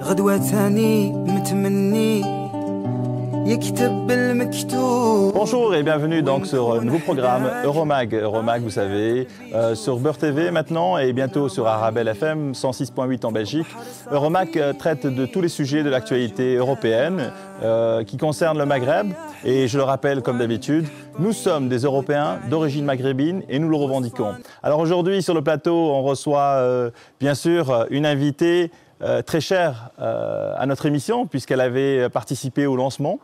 غدوة تاني متمني يكتب المكتوب. Bonjour et bienvenue donc sur un nouveau programme Euromag. Euromag, vous savez, sur Beurre TV maintenant et bientôt sur Arabelle FM 106.8 en Belgique. Euromag traite de tous les sujets de l'actualité européenne qui concernent le Maghreb. Et je le rappelle comme d'habitude, nous sommes des Européens d'origine maghrébine et nous le revendiquons. Alors aujourd'hui sur le plateau, on reçoit bien sûr une invitée très chère à notre émission puisqu'elle avait participé au lancement.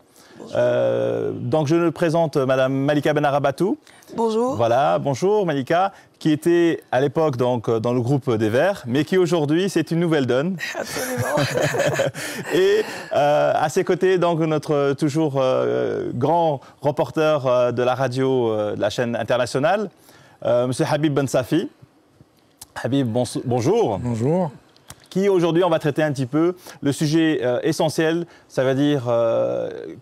Donc je présente Madame Malika Benarabatou. Bonjour. Voilà, bonjour Malika, qui était à l'époque donc dans le groupe des Verts, mais qui aujourd'hui c'est une nouvelle donne. Absolument. Et à ses côtés donc notre toujours grand reporter de la radio, de la chaîne internationale, Monsieur Habib Ben Safi. Habib, bonjour. Bonjour. Qui aujourd'hui, on va traiter un petit peu le sujet essentiel, ça veut dire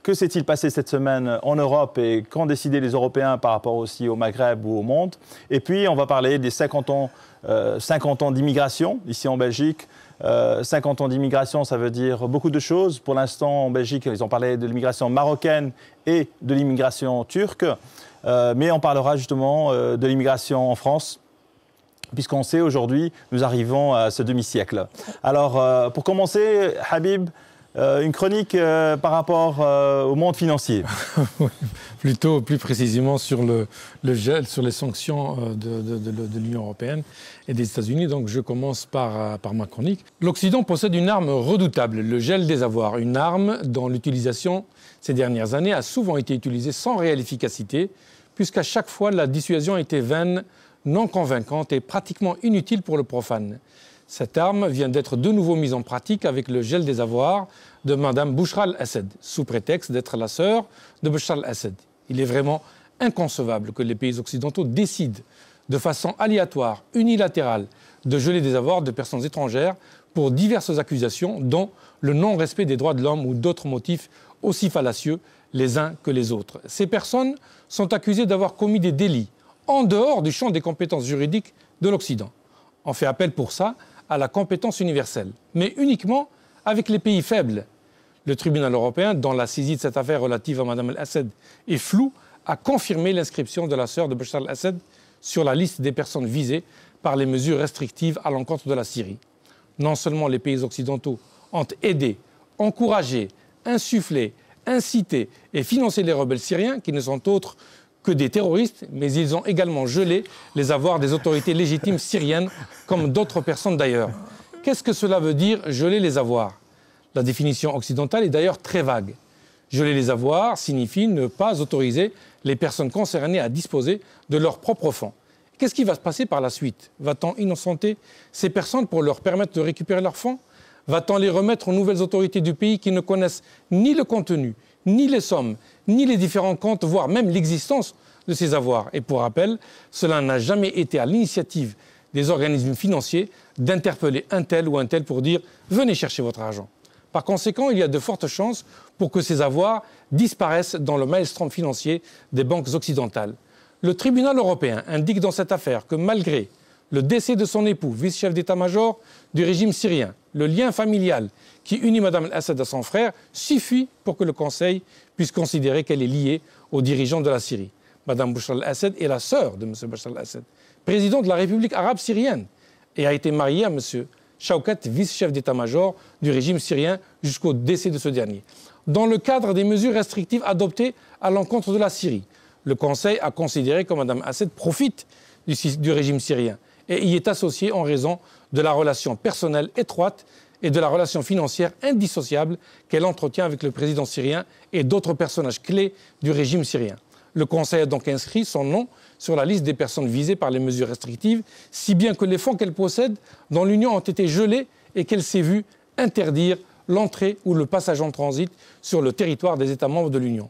que s'est-il passé cette semaine en Europe et qu'ont décidé les Européens par rapport aussi au Maghreb ou au monde. Et puis, on va parler des 50 ans d'immigration ici en Belgique. 50 ans d'immigration, ça veut dire beaucoup de choses. Pour l'instant, en Belgique, ils ont parlé de l'immigration marocaine et de l'immigration turque. Mais on parlera justement de l'immigration en France, puisqu'on sait aujourd'hui, nous arrivons à ce demi-siècle. Alors, pour commencer, Habib, une chronique par rapport au monde financier. Plutôt, plus précisément sur le gel, sur les sanctions de l'Union européenne et des États-Unis. Donc je commence par ma chronique. L'Occident possède une arme redoutable, le gel des avoirs. Une arme dont l'utilisation ces dernières années a souvent été utilisée sans réelle efficacité, puisqu'à chaque fois la dissuasion était vaine, non convaincante et pratiquement inutile pour le profane. Cette arme vient d'être de nouveau mise en pratique avec le gel des avoirs de Mme Bouchra al-Assad, sous prétexte d'être la sœur de Bachar al-Assad. Il est vraiment inconcevable que les pays occidentaux décident de façon aléatoire, unilatérale, de geler des avoirs de personnes étrangères pour diverses accusations, dont le non-respect des droits de l'homme ou d'autres motifs aussi fallacieux les uns que les autres. Ces personnes sont accusées d'avoir commis des délits en dehors du champ des compétences juridiques de l'Occident. On fait appel pour ça à la compétence universelle, mais uniquement avec les pays faibles. Le tribunal européen, dont la saisie de cette affaire relative à Mme al-Assad est floue, a confirmé l'inscription de la sœur de Bachar al-Assad sur la liste des personnes visées par les mesures restrictives à l'encontre de la Syrie. Non seulement les pays occidentaux ont aidé, encouragé, insufflé, incité et financé les rebelles syriens, qui ne sont autres que des terroristes, mais ils ont également gelé les avoirs des autorités légitimes syriennes, comme d'autres personnes d'ailleurs. Qu'est-ce que cela veut dire, geler les avoirs? La définition occidentale est d'ailleurs très vague. Geler les avoirs signifie ne pas autoriser les personnes concernées à disposer de leurs propres fonds. Qu'est-ce qui va se passer par la suite? Va-t-on innocenter ces personnes pour leur permettre de récupérer leurs fonds? Va-t-on les remettre aux nouvelles autorités du pays qui ne connaissent ni le contenu, ni les sommes, ni les différents comptes, voire même l'existence de ces avoirs? Et pour rappel, cela n'a jamais été à l'initiative des organismes financiers d'interpeller un tel ou un tel pour dire « venez chercher votre argent ». Par conséquent, il y a de fortes chances pour que ces avoirs disparaissent dans le maelstrom financier des banques occidentales. Le tribunal européen indique dans cette affaire que malgré le décès de son époux, vice-chef d'état-major du régime syrien, le lien familial qui unit Mme al-Assad à son frère suffit pour que le Conseil puisse considérer qu'elle est liée aux dirigeants de la Syrie. Mme Bachar al-Assad est la sœur de M. Bachar al-Assad, président de la République arabe syrienne, et a été mariée à M. Shaukat, vice-chef d'état-major du régime syrien, jusqu'au décès de ce dernier. Dans le cadre des mesures restrictives adoptées à l'encontre de la Syrie, le Conseil a considéré que Mme Assad profite du régime syrien et y est associée en raison de la relation personnelle étroite et de la relation financière indissociable qu'elle entretient avec le président syrien et d'autres personnages clés du régime syrien. Le Conseil a donc inscrit son nom sur la liste des personnes visées par les mesures restrictives, si bien que les fonds qu'elle possède dans l'Union ont été gelés et qu'elle s'est vue interdire l'entrée ou le passage en transit sur le territoire des États membres de l'Union.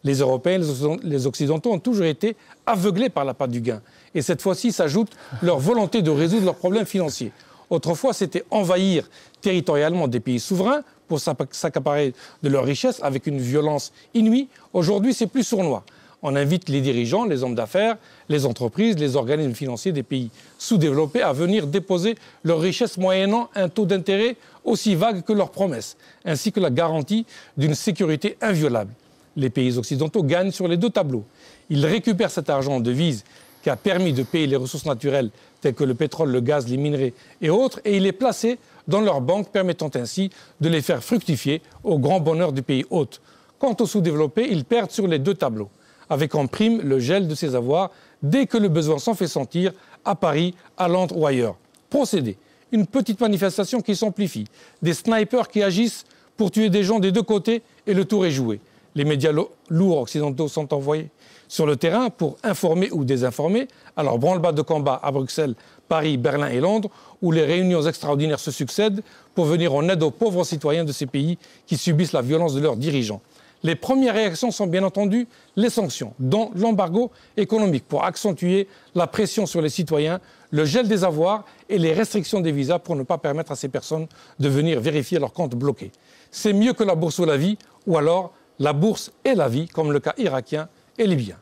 Les Européens, les Occidentaux ont toujours été aveuglés par l'appât du gain. Et cette fois-ci s'ajoute leur volonté de résoudre leurs problèmes financiers. Autrefois, c'était envahir territorialement des pays souverains pour s'accaparer de leurs richesses avec une violence inouïe. Aujourd'hui, c'est plus sournois. On invite les dirigeants, les hommes d'affaires, les entreprises, les organismes financiers des pays sous-développés à venir déposer leurs richesses moyennant un taux d'intérêt aussi vague que leurs promesses, ainsi que la garantie d'une sécurité inviolable. Les pays occidentaux gagnent sur les deux tableaux. Ils récupèrent cet argent en devises qui a permis de payer les ressources naturelles telles que le pétrole, le gaz, les minerais et autres, et il est placé dans leurs banques, permettant ainsi de les faire fructifier au grand bonheur des pays hôtes. Quant aux sous-développés, ils perdent sur les deux tableaux, avec en prime le gel de ces avoirs dès que le besoin s'en fait sentir à Paris, à Londres ou ailleurs. Procédé, une petite manifestation qui s'amplifie, des snipers qui agissent pour tuer des gens des deux côtés et le tour est joué. Les médias lourds occidentaux sont envoyés sur le terrain pour informer ou désinformer. Alors, branle-bas de combat à Bruxelles, Paris, Berlin et Londres, où les réunions extraordinaires se succèdent pour venir en aide aux pauvres citoyens de ces pays qui subissent la violence de leurs dirigeants. Les premières réactions sont bien entendu les sanctions, dont l'embargo économique pour accentuer la pression sur les citoyens, le gel des avoirs et les restrictions des visas pour ne pas permettre à ces personnes de venir vérifier leurs comptes bloqués. C'est mieux que la bourse ou la vie, ou alors la bourse et la vie, comme le cas irakien et libyen.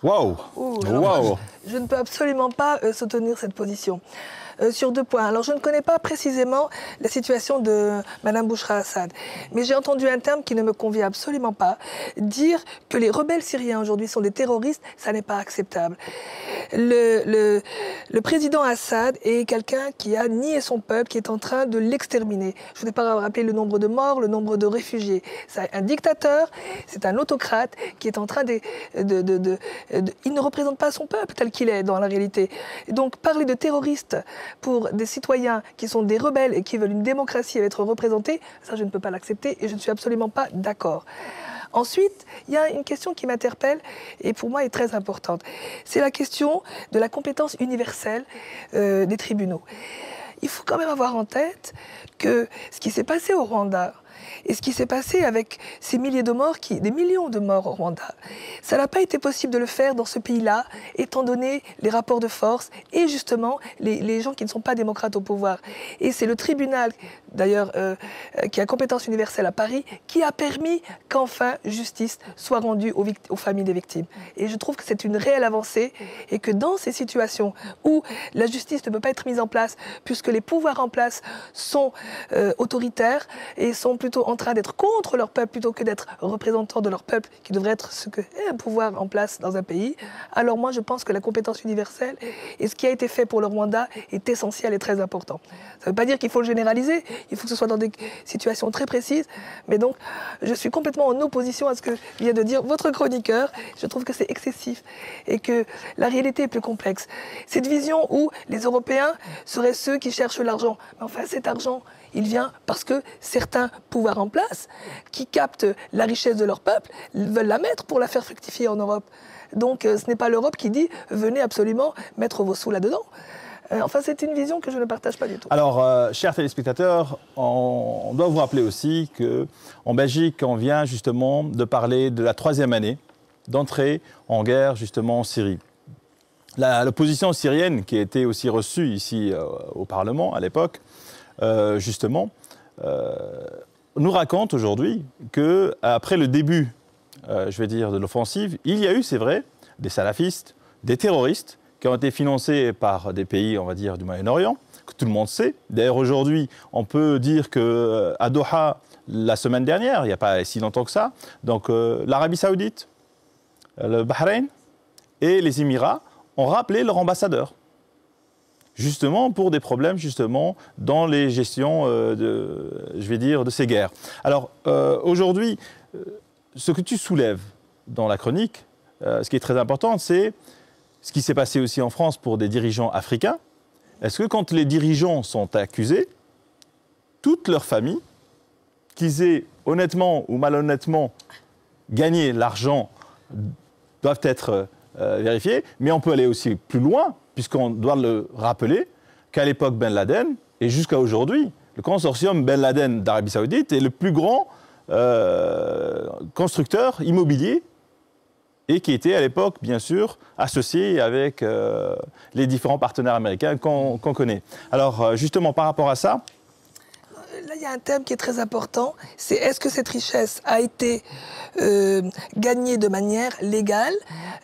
Waouh! Wow. Je ne peux absolument pas soutenir cette position. Sur deux points. Alors, je ne connais pas précisément la situation de Mme Bouchra Assad, mais j'ai entendu un terme qui ne me convient absolument pas. Dire que les rebelles syriens aujourd'hui sont des terroristes, ça n'est pas acceptable. Le président Assad est quelqu'un qui a nié son peuple, qui est en train de l'exterminer. Je ne vais pas rappeler le nombre de morts, le nombre de réfugiés. C'est un dictateur, c'est un autocrate qui est en train il ne représente pas son peuple tel qu'il est dans la réalité. Et donc, parler de terroristes pour des citoyens qui sont des rebelles et qui veulent une démocratie et être représentés, ça je ne peux pas l'accepter et je ne suis absolument pas d'accord. Ensuite, il y a une question qui m'interpelle et pour moi est très importante. C'est la question de la compétence universelle des tribunaux. Il faut quand même avoir en tête que ce qui s'est passé au Rwanda et ce qui s'est passé avec ces milliers de morts, des millions de morts au Rwanda, ça n'a pas été possible de le faire dans ce pays-là, étant donné les rapports de force et justement les gens qui ne sont pas démocrates au pouvoir. Et c'est le tribunal, d'ailleurs, qui a compétence universelle à Paris, qui a permis qu'enfin justice soit rendue aux familles des victimes. Et je trouve que c'est une réelle avancée et que dans ces situations où la justice ne peut pas être mise en place, puisque les pouvoirs en place sont autoritaires et sont plutôt en train d'être contre leur peuple plutôt que d'être représentants de leur peuple, qui devrait être ce qu'est un pouvoir en place dans un pays, alors moi je pense que la compétence universelle et ce qui a été fait pour le Rwanda est essentiel et très important. Ça ne veut pas dire qu'il faut le généraliser, il faut que ce soit dans des situations très précises, mais donc je suis complètement en opposition à ce que vient de dire votre chroniqueur. Je trouve que c'est excessif et que la réalité est plus complexe. Cette vision où les Européens seraient ceux qui cherchent l'argent, mais enfin cet argent, il vient parce que certains pouvoirs en place, qui captent la richesse de leur peuple, veulent la mettre pour la faire fructifier en Europe. Donc ce n'est pas l'Europe qui dit « venez absolument mettre vos sous là-dedans ». Enfin, c'est une vision que je ne partage pas du tout. Alors, chers téléspectateurs, on doit vous rappeler aussi qu'en Belgique, on vient justement de parler de la 3e année d'entrée en guerre justement en Syrie. L'opposition syrienne, qui a été aussi reçue ici au Parlement à l'époque, justement, nous raconte aujourd'hui qu'après le début, je vais dire, de l'offensive, il y a eu, c'est vrai, des salafistes, des terroristes qui ont été financés par des pays, on va dire, du Moyen-Orient, que tout le monde sait. D'ailleurs, aujourd'hui, on peut dire qu'à Doha, la semaine dernière, il n'y a pas si longtemps que ça, donc l'Arabie Saoudite, le Bahreïn et les Émirats ont rappelé leur ambassadeur. Justement pour des problèmes justement dans les gestions de ces guerres. Alors aujourd'hui, ce que tu soulèves dans la chronique, ce qui est très important, c'est ce qui s'est passé aussi en France pour des dirigeants africains. Est-ce que quand les dirigeants sont accusés, toute leur famille, qu'ils aient honnêtement ou malhonnêtement gagné l'argent, doivent être vérifiés, mais on peut aller aussi plus loin, puisqu'on doit le rappeler, qu'à l'époque Ben Laden, et jusqu'à aujourd'hui, le consortium Ben Laden d'Arabie Saoudite est le plus grand constructeur immobilier et qui était à l'époque, bien sûr, associé avec les différents partenaires américains qu'on connaît. Alors, justement, par rapport à ça... Là, il y a un thème qui est très important, c'est est-ce que cette richesse a été gagnée de manière légale,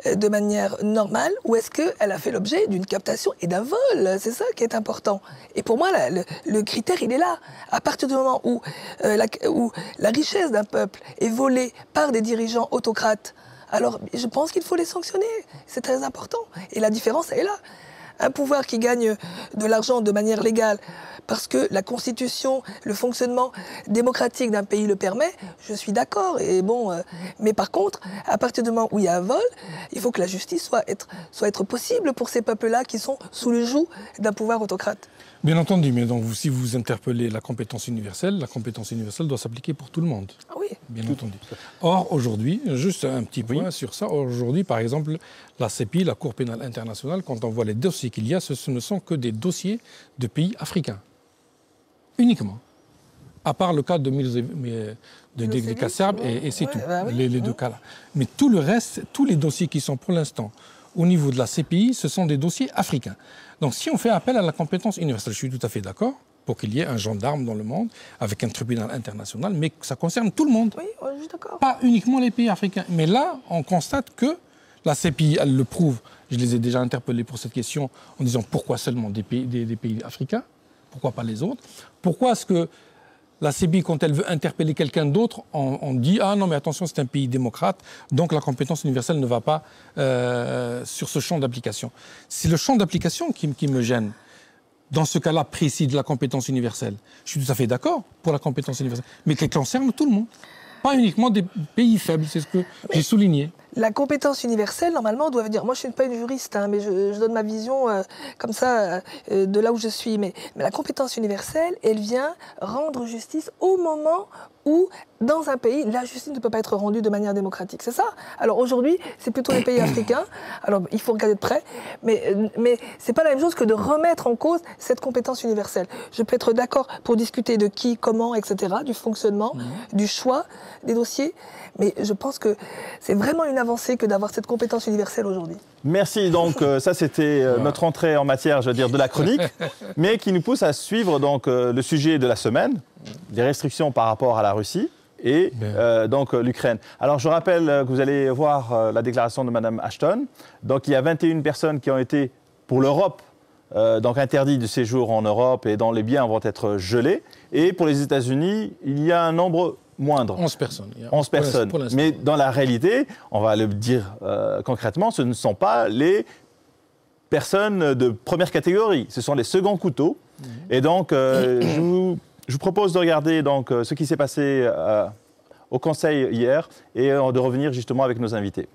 de manière normale, ou est-ce qu'elle a fait l'objet d'une captation et d'un vol? C'est ça qui est important. Et pour moi, le critère, il est là. À partir du moment où la richesse d'un peuple est volée par des dirigeants autocrates, alors je pense qu'il faut les sanctionner. C'est très important. Et la différence, elle est là. Un pouvoir qui gagne de l'argent de manière légale parce que la constitution, le fonctionnement démocratique d'un pays le permet, je suis d'accord. Et bon, mais par contre, à partir du moment où il y a un vol, il faut que la justice soit être possible pour ces peuples-là qui sont sous le joug d'un pouvoir autocrate. Bien entendu, mais donc si vous interpellez la compétence universelle doit s'appliquer pour tout le monde. Ah oui. Bien entendu. Or, aujourd'hui, juste un petit point sur ça, aujourd'hui, par exemple, la CPI, la Cour pénale internationale, quand on voit les dossiers qu'il y a, ce ne sont que des dossiers de pays africains. Uniquement. À part le cas de Milosevich serbe, et c'est tout, les deux cas-là. Mais tout le reste, tous les dossiers qui sont pour l'instant au niveau de la CPI, ce sont des dossiers africains. Donc si on fait appel à la compétence universelle, je suis tout à fait d'accord pour qu'il y ait un gendarme dans le monde avec un tribunal international, mais que ça concerne tout le monde. Oui, je suis d'accord. Pas uniquement les pays africains. Mais là, on constate que la CPI, elle le prouve. Je les ai déjà interpellés pour cette question en disant pourquoi seulement des pays africains? Pourquoi pas les autres? Pourquoi est-ce que la CPI, quand elle veut interpeller quelqu'un d'autre, on dit « Ah non, mais attention, c'est un pays démocrate, donc la compétence universelle ne va pas sur ce champ d'application. » C'est le champ d'application qui me gêne. Dans ce cas-là précis de la compétence universelle, je suis tout à fait d'accord pour la compétence universelle, mais qu'elle concerne tout le monde. Pas uniquement des pays faibles, c'est ce que j'ai souligné. La compétence universelle, normalement, doit venir... Moi, je ne suis pas une juriste, hein, mais je donne ma vision comme ça, de là où je suis. Mais la compétence universelle, elle vient rendre justice au moment où, dans un pays, la justice ne peut pas être rendue de manière démocratique. C'est ça? Alors aujourd'hui, c'est plutôt les pays africains. Alors, il faut regarder de près. Mais ce n'est pas la même chose que de remettre en cause cette compétence universelle. Je peux être d'accord pour discuter de qui, comment, etc., du fonctionnement, du choix des dossiers. Mais je pense que c'est vraiment une avancée que d'avoir cette compétence universelle aujourd'hui. Merci. Donc, ça, c'était notre entrée en matière, je veux dire, de la chronique, mais qui nous pousse à suivre donc, le sujet de la semaine, les restrictions par rapport à la Russie et donc l'Ukraine. Alors, je rappelle que vous allez voir la déclaration de Mme Ashton. Donc, il y a 21 personnes qui ont été, pour l'Europe, donc interdits de séjour en Europe et dont les biens vont être gelés. Et pour les États-Unis, il y a un nombre moindre. 11 personnes. 11 personnes. Mais dans la réalité, on va le dire concrètement, ce ne sont pas les personnes de première catégorie. Ce sont les seconds couteaux. Et donc, je vous propose de regarder donc, ce qui s'est passé au Conseil hier et de revenir justement avec nos invités.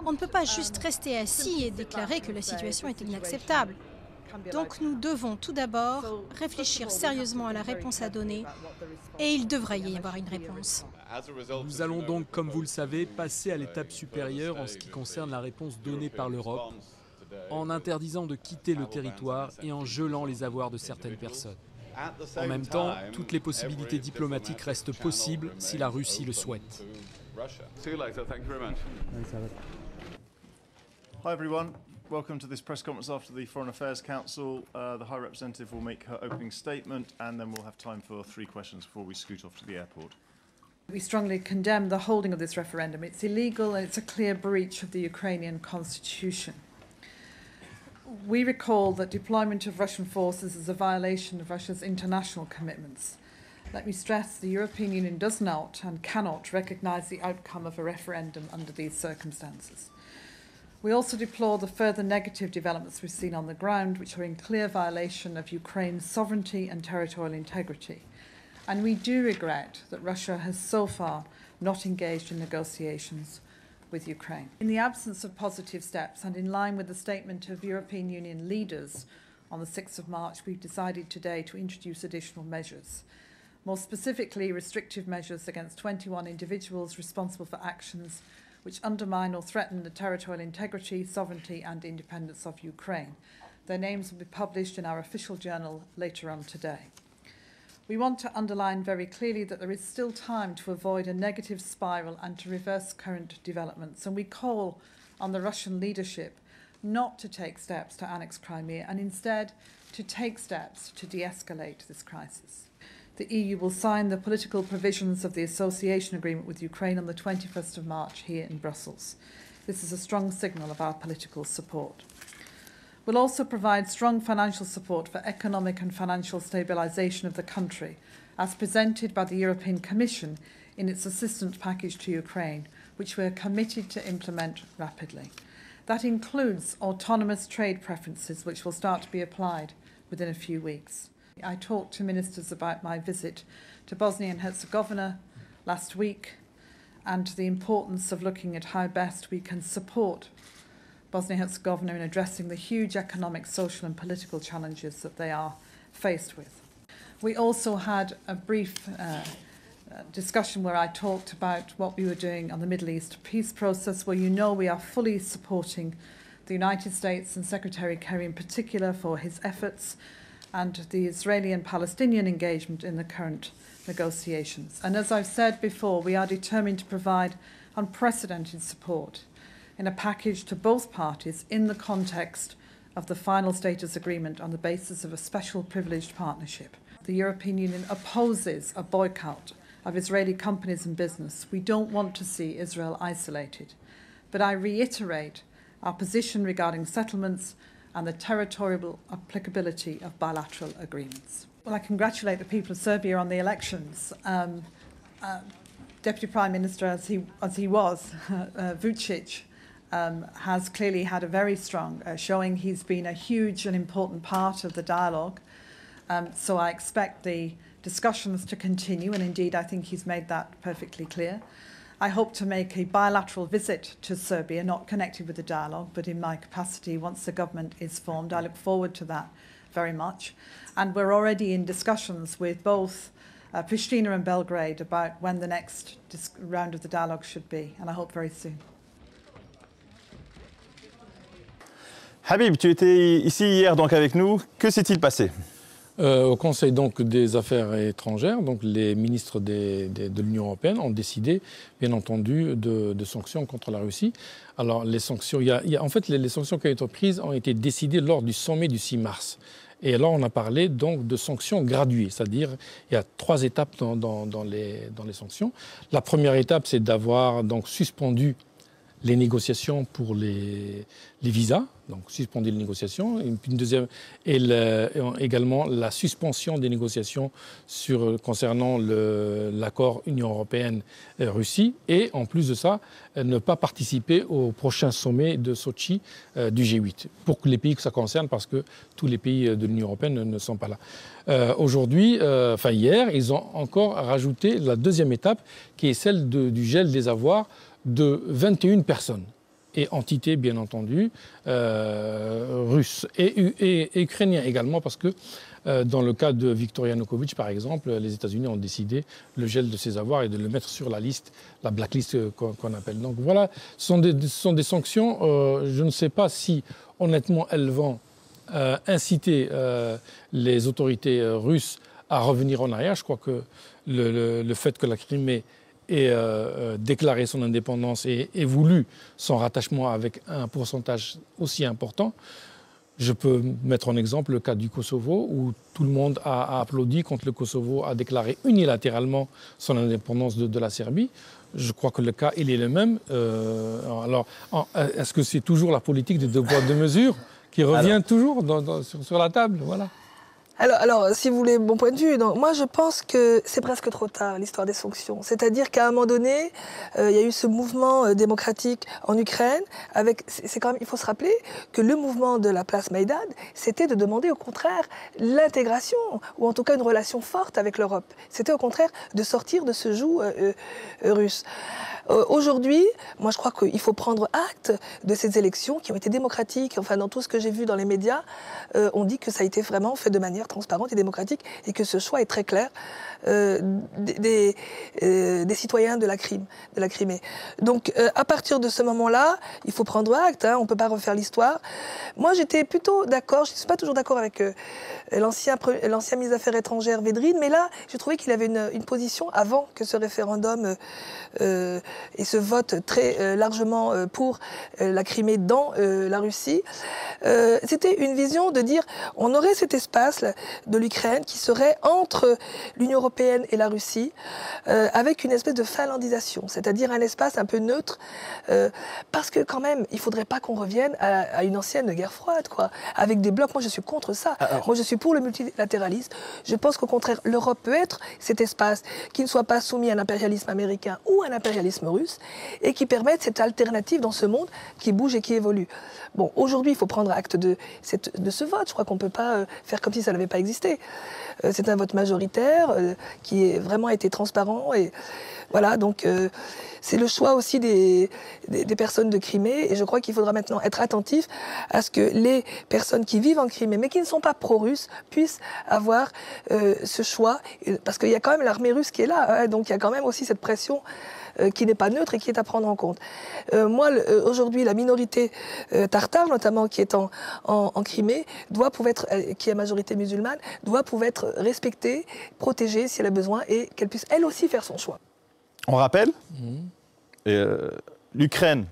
On ne peut pas juste rester assis et déclarer que la situation est inacceptable. Donc nous devons tout d'abord réfléchir sérieusement à la réponse à donner et il devrait y avoir une réponse. Nous allons donc, comme vous le savez, passer à l'étape supérieure en ce qui concerne la réponse donnée par l'Europe, en interdisant de quitter le territoire et en gelant les avoirs de certaines personnes. En même temps, toutes les possibilités diplomatiques restent possibles si la Russie le souhaite. Hi everyone, welcome to this press conference after the Foreign Affairs Council. The High Representative will make her opening statement and then we'll have time for 3 questions before we scoot off to the airport. We strongly condemn the holding of this referendum. It's illegal and it's a clear breach of the Ukrainian constitution. We recall that deployment of Russian forces is a violation of Russia's international commitments. Let me stress the European Union does not and cannot recognise the outcome of a referendum under these circumstances. We also deplore the further negative developments we've seen on the ground, which are in clear violation of Ukraine's sovereignty and territorial integrity. And we do regret that Russia has so far not engaged in negotiations with Ukraine. In the absence of positive steps and in line with the statement of European Union leaders on the 6th of March, we've decided today to introduce additional measures. More specifically, restrictive measures against 21 individuals responsible for actions which undermine or threaten the territorial integrity, sovereignty and independence of Ukraine. Their names will be published in our official journal later on today. We want to underline very clearly that there is still time to avoid a negative spiral and to reverse current developments, and we call on the Russian leadership not to take steps to annex Crimea and instead to take steps to de-escalate this crisis. The EU will sign the political provisions of the association agreement with Ukraine on the 21st of March here in Brussels. This is a strong signal of our political support. We'll also provide strong financial support for economic and financial stabilisation of the country, as presented by the European Commission in its assistance package to Ukraine, which we are committed to implement rapidly. That includes autonomous trade preferences, which will start to be applied within a few weeks. I talked to ministers about my visit to Bosnia and Herzegovina last week and the importance of looking at how best we can support Bosnia and Herzegovina in addressing the huge economic, social and political challenges that they are faced with. We also had a brief discussion where I talked about what we were doing on the Middle East peace process, where you know we are fully supporting the United States and Secretary Kerry in particular for his efforts and the Israeli and Palestinian engagement in the current negotiations. And as I've said before, we are determined to provide unprecedented support in a package to both parties in the context of the final status agreement on the basis of a special privileged partnership. The European Union opposes a boycott of Israeli companies and business. We don't want to see Israel isolated. But I reiterate our position regarding settlements and the territorial applicability of bilateral agreements. Well, I congratulate the people of Serbia on the elections. Deputy Prime Minister, as he was, Vučić, has clearly had a very strong showing. He's been a huge and important part of the dialogue. So I expect the discussions to continue, and indeed I think he's made that perfectly clear. I hope to make a bilateral visit to Serbia, not connected with the dialogue, but in my capacity once the government is formed. I look forward to that very much. And we're already in discussions with both Pristina and Belgrade about when the next round of the dialogue should be, and I hope very soon. Habib, tu étais ici hier donc avec nous. Que s'est-il passé? Au Conseil donc, des affaires étrangères, donc, les ministres de l'Union européenne ont décidé, bien entendu, de sanctions contre la Russie. Alors, les sanctions, en fait, les sanctions qui ont été prises ont été décidées lors du sommet du 6 mars. Et alors, on a parlé donc de sanctions graduées, c'est-à-dire il y a 3 étapes dans les sanctions. La première étape, c'est d'avoir donc suspendu les négociations pour les visas, donc suspendu les négociations. Une deuxième, et également la suspension des négociations concernant l'accord Union européenne-Russie. Et en plus de ça, ne pas participer au prochain sommet de Sochi du G8, pour les pays que ça concerne, parce que tous les pays de l'Union européenne ne sont pas là. Aujourd'hui, hier, ils ont encore rajouté la deuxième étape, qui est celle du gel des avoirs de 21 personnes et entités, bien entendu, russes et ukrainiens également, parce que dans le cas de Viktor Yanukovych, par exemple, les États-Unis ont décidé le gel de ses avoirs et de le mettre sur la liste, la blacklist qu'on appelle. Donc voilà, ce sont des sanctions. Je ne sais pas si, honnêtement, elles vont inciter les autorités russes à revenir en arrière. Je crois que le fait que la Crimée ait déclaré son indépendance et voulu son rattachement avec un pourcentage aussi important. Je peux mettre en exemple le cas du Kosovo, où tout le monde a applaudi quand le Kosovo a déclaré unilatéralement son indépendance de la Serbie. Je crois que le cas, il est le même. Alors, est-ce que c'est toujours la politique des deux poids, deux mesures qui revient toujours sur la table? Voilà. Alors, si vous voulez mon point de vue, donc, moi je pense que c'est presque trop tard l'histoire des sanctions. C'est-à-dire qu'à un moment donné, il y a eu ce mouvement démocratique en Ukraine. C'est quand même, il faut se rappeler que le mouvement de la place Maïdan, c'était de demander au contraire l'intégration, ou en tout cas une relation forte avec l'Europe. C'était au contraire de sortir de ce joug russe. Aujourd'hui, moi je crois qu'il faut prendre acte de ces élections qui ont été démocratiques. Enfin, dans tout ce que j'ai vu dans les médias, on dit que ça a été vraiment fait de manière transparente et démocratique et que ce choix est très clair des citoyens de la Crimée. Donc à partir de ce moment-là, il faut prendre acte, hein, on ne peut pas refaire l'histoire. Moi j'étais plutôt d'accord, je ne suis pas toujours d'accord avec l'ancien ministre des Affaires étrangères Védrine, mais là, j'ai trouvé qu'il avait une position avant que ce référendum et ce vote très largement pour la Crimée dans la Russie. C'était une vision de dire on aurait cet espace de l'Ukraine qui serait entre l'Union européenne et la Russie, avec une espèce de finlandisation, c'est-à-dire un espace un peu neutre, parce que quand même, il ne faudrait pas qu'on revienne à une ancienne guerre froide, quoi, avec des blocs. Moi, je suis contre ça. Moi, je suis pour le multilatéralisme. Je pense qu'au contraire, l'Europe peut être cet espace qui ne soit pas soumis à l'impérialisme américain ou à l'impérialisme russe et qui permette cette alternative dans ce monde qui bouge et qui évolue. Bon, aujourd'hui, il faut prendre acte de ce vote. Je crois qu'on ne peut pas faire comme si ça n'avait pas existé. C'est un vote majoritaire qui a vraiment été transparent. Et voilà, donc c'est le choix aussi des personnes de Crimée. Et je crois qu'il faudra maintenant être attentif à ce que les personnes qui vivent en Crimée, mais qui ne sont pas pro-russes, puissent avoir ce choix. Parce qu'il y a quand même l'armée russe qui est là. Hein, donc il y a quand même aussi cette pression qui n'est pas neutre et qui est à prendre en compte. Moi, aujourd'hui, la minorité tartare, notamment, qui est en Crimée, qui est majorité musulmane, doit pouvoir être respectée, protégée si elle a besoin et qu'elle puisse, elle aussi, faire son choix. On rappelle, l'Ukraine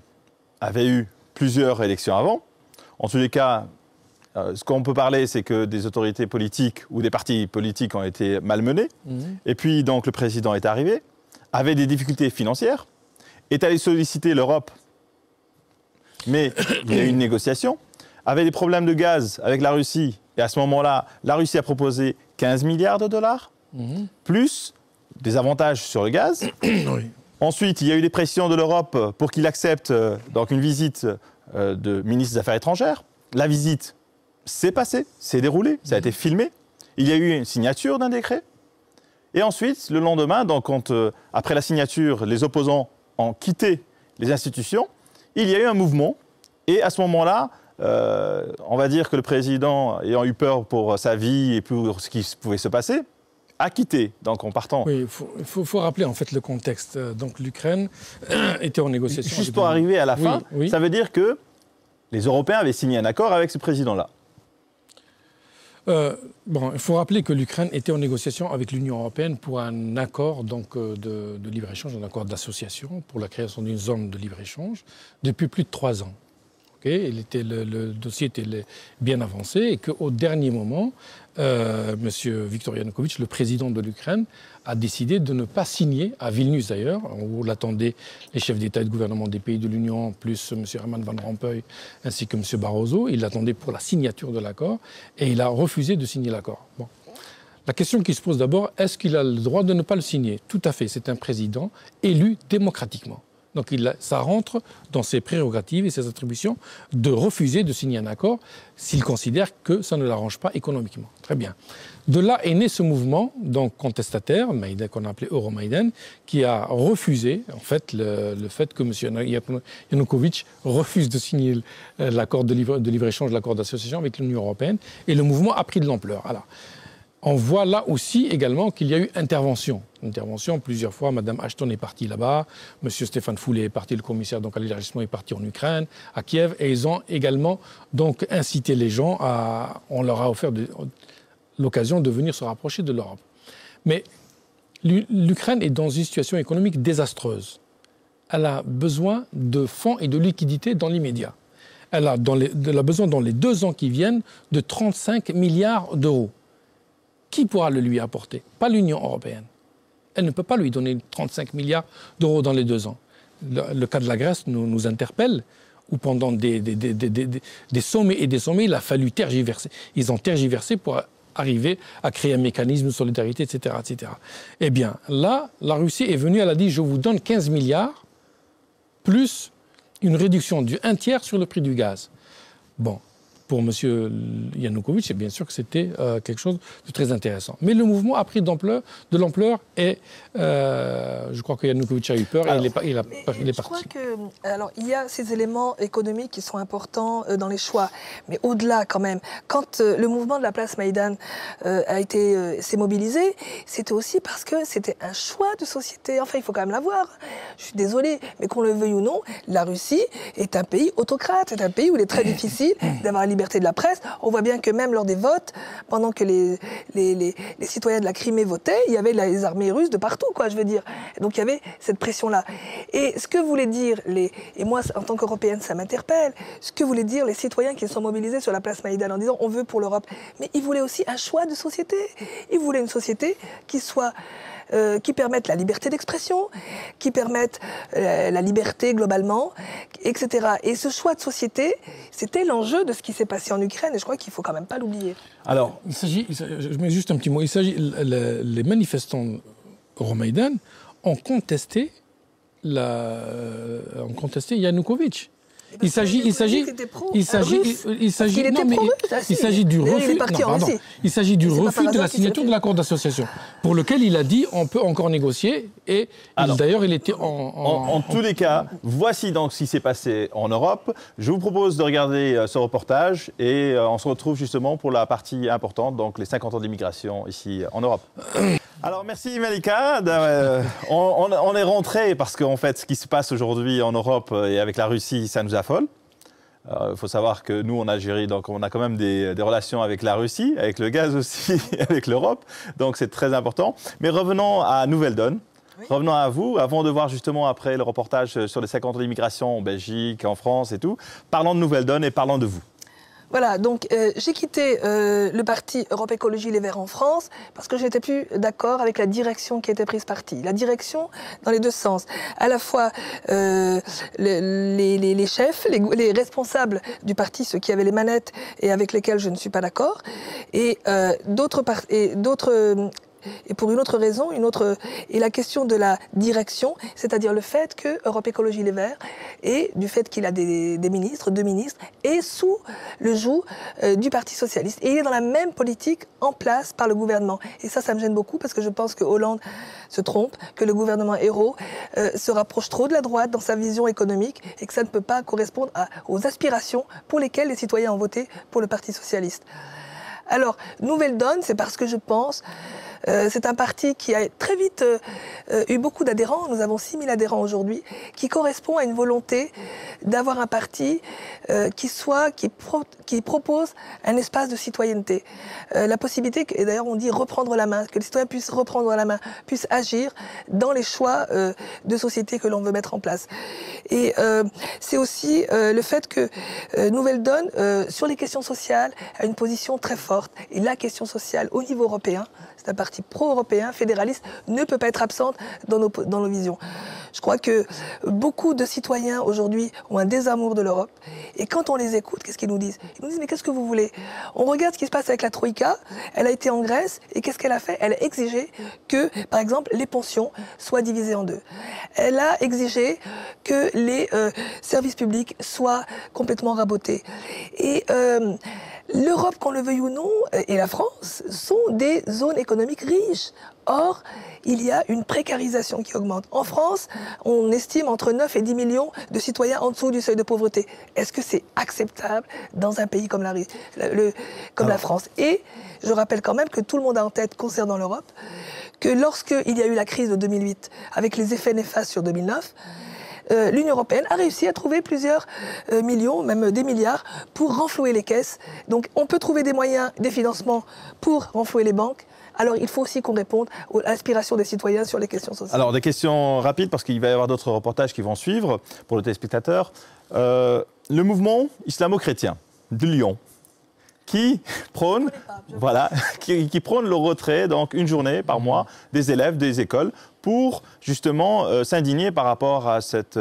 avait eu plusieurs élections avant. En tous les cas, ce qu'on peut parler, c'est que des autorités politiques ou des partis politiques ont été malmenés. Et puis, donc, le président est arrivé, avait des difficultés financières, est allé solliciter l'Europe, mais il y a eu une négociation, avait des problèmes de gaz avec la Russie, et à ce moment-là, la Russie a proposé 15 milliards de dollars, plus des avantages sur le gaz. Ensuite, il y a eu des pressions de l'Europe pour qu'il accepte donc une visite de ministre des Affaires étrangères. La visite s'est passée, s'est déroulée, ça a été filmé. Il y a eu une signature d'un décret. Et ensuite, le lendemain, donc, quand, après la signature, les opposants ont quitté les institutions, il y a eu un mouvement. Et à ce moment-là, on va dire que le président, ayant eu peur pour sa vie et pour ce qui pouvait se passer, a quitté, donc en partant. Oui, il faut rappeler en fait le contexte. Donc l'Ukraine était en négociation. Juste pour arriver à la fin, ça veut dire que les Européens avaient signé un accord avec ce président-là. Il faut rappeler que l'Ukraine était en négociation avec l'Union européenne pour un accord donc, de libre-échange, un accord d'association pour la création d'une zone de libre-échange depuis plus de 3 ans. Le dossier était bien avancé et qu'au dernier moment, M. Viktor Yanukovych, le président de l'Ukraine, a décidé de ne pas signer, à Vilnius d'ailleurs, où l'attendaient les chefs d'État et de gouvernement des pays de l'Union, plus M. Herman Van Rompuy ainsi que M. Barroso. Il l'attendait pour la signature de l'accord et il a refusé de signer l'accord. Bon. La question qui se pose d'abord, est-ce qu'il a le droit de ne pas le signer? Tout à fait, c'est un président élu démocratiquement. Donc ça rentre dans ses prérogatives et ses attributions de refuser de signer un accord s'il considère que ça ne l'arrange pas économiquement. Très bien. De là est né ce mouvement donc contestataire, qu'on a appelé Euromaïdan, qui a refusé en fait, le fait que M. Yanukovych refuse de signer l'accord de libre-échange, l'accord d'association avec l'Union européenne. Et le mouvement a pris de l'ampleur. Alors, on voit là aussi également qu'il y a eu intervention. Plusieurs fois, Mme Ashton est partie là-bas, M. Stéphane Foulet est parti, le commissaire donc, à l'élargissement est parti en Ukraine, à Kiev, et ils ont également donc, incité les gens on leur a offert l'occasion de venir se rapprocher de l'Europe. Mais l'Ukraine est dans une situation économique désastreuse. Elle a besoin de fonds et de liquidités dans l'immédiat. Elle a besoin dans les 2 ans qui viennent de 35 milliards d'euros. Qui pourra le lui apporter? Pas l'Union européenne. Elle ne peut pas lui donner 35 milliards d'euros dans les 2 ans. Le cas de la Grèce nous interpelle, où pendant des sommets et des sommets, il a fallu tergiverser. Ils ont tergiversé pour arriver à créer un mécanisme de solidarité, etc., etc. Eh bien, là, la Russie est venue, elle a dit « je vous donne 15 milliards, plus une réduction du 1/3 sur le prix du gaz ». Bon. Pour M. Yanukovych, c'est bien sûr que c'était quelque chose de très intéressant. Mais le mouvement a pris de l'ampleur et je crois que Yanukovych a eu peur et il est parti. Je crois il y a ces éléments économiques qui sont importants dans les choix. Mais au-delà, quand même, quand le mouvement de la place Maïdan s'est mobilisé, c'était aussi parce que c'était un choix de société. Enfin, il faut quand même l'avoir. Je suis désolée, mais qu'on le veuille ou non, la Russie est un pays autocrate. C'est un pays où il est très difficile d'avoir la liberté liberté de la presse. On voit bien que même lors des votes, pendant que les citoyens de la Crimée votaient, il y avait les armées russes de partout, quoi, je veux dire. Et donc il y avait cette pression-là. Et ce que voulaient dire et moi, en tant qu'Européenne, ça m'interpelle, ce que voulaient dire les citoyens qui se sont mobilisés sur la place Maïdan en disant on veut pour l'Europe. Mais ils voulaient aussi un choix de société. Ils voulaient une société qui permette la liberté d'expression, qui permette la liberté globalement, etc. Et ce choix de société, c'était l'enjeu de ce qui s'est passé en Ukraine, et je crois qu'il ne faut quand même pas l'oublier. Alors, je mets juste un petit mot. Les manifestants Euromaïdan ont contesté Yanukovych. Il s'agit du refus de la signature de l'accord d'association, pour lequel il a dit on peut encore négocier. Et d'ailleurs, il était en tous les cas, voici donc ce qui s'est passé en Europe. Je vous propose de regarder ce reportage et on se retrouve justement pour la partie importante, donc les 50 ans d'immigration ici en Europe. Alors merci Malika, on est rentré parce qu'en fait ce qui se passe aujourd'hui en Europe et avec la Russie, ça nous affole. Il faut savoir que nous en Algérie, donc on a quand même des relations avec la Russie, avec le gaz aussi, avec l'Europe, donc c'est très important. Mais revenons à Nouvelle Donne. Oui. Revenons à vous, avant de voir justement après le reportage sur les 50 ans d'immigration en Belgique, en France et tout. Parlons de Nouvelle Donne et parlons de vous. Voilà, donc j'ai quitté le parti Europe Écologie Les Verts en France parce que je n'étais plus d'accord avec la direction qui était prise parti. La direction dans les deux sens. À la fois les chefs, les responsables du parti, ceux qui avaient les manettes et avec lesquels je ne suis pas d'accord, et et pour une autre raison, et la question de la direction, c'est-à-dire le fait que Europe Écologie Les Verts, et du fait qu'il a deux ministres, est sous le joug du Parti Socialiste. Et il est dans la même politique en place par le gouvernement. Et ça me gêne beaucoup parce que je pense que Hollande se trompe, que le gouvernement Ayrault se rapproche trop de la droite dans sa vision économique et que ça ne peut pas correspondre aux aspirations pour lesquelles les citoyens ont voté pour le Parti Socialiste. Alors, Nouvelle Donne, c'est parce que je pense... c'est un parti qui a très vite eu beaucoup d'adhérents, nous avons 6 000 adhérents aujourd'hui, qui correspond à une volonté d'avoir un parti qui propose un espace de citoyenneté. La possibilité, et d'ailleurs on dit reprendre la main, que les citoyens puissent reprendre la main, puissent agir dans les choix de société que l'on veut mettre en place. Et c'est aussi le fait que Nouvelle Donne, sur les questions sociales, a une position très forte. Et la question sociale au niveau européen, c'est un parti pro-européen, fédéraliste, ne peut pas être absente dans nos visions. Je crois que beaucoup de citoyens aujourd'hui ont un désamour de l'Europe. Et quand on les écoute, qu'est-ce qu'ils nous disent? Ils nous disent, mais qu'est-ce que vous voulez? On regarde ce qui se passe avec la Troïka. Elle a été en Grèce et qu'est-ce qu'elle a fait? Elle a exigé que, par exemple, les pensions soient divisées en deux. Elle a exigé que les services publics soient complètement rabotés. Et l'Europe, qu'on le veuille ou non, et la France, sont des zones économiques riches. Or, il y a une précarisation qui augmente. En France, on estime entre 9 et 10 millions de citoyens en dessous du seuil de pauvreté. Est-ce que c'est acceptable dans un pays comme la France? Et je rappelle quand même que tout le monde a en tête, concernant l'Europe, que lorsqu'il y a eu la crise de 2008, avec les effets néfastes sur 2009, l'Union européenne a réussi à trouver plusieurs millions, même des milliards, pour renflouer les caisses. Donc on peut trouver des moyens, des financements pour renflouer les banques. Alors il faut aussi qu'on réponde à l'aspiration des citoyens sur les questions sociales. Alors des questions rapides, parce qu'il va y avoir d'autres reportages qui vont suivre pour le téléspectateur. Le mouvement islamo-chrétien de Lyon, qui prône, qui prône le retrait, donc une journée par mois, des élèves des écoles, pour justement s'indigner par rapport à cette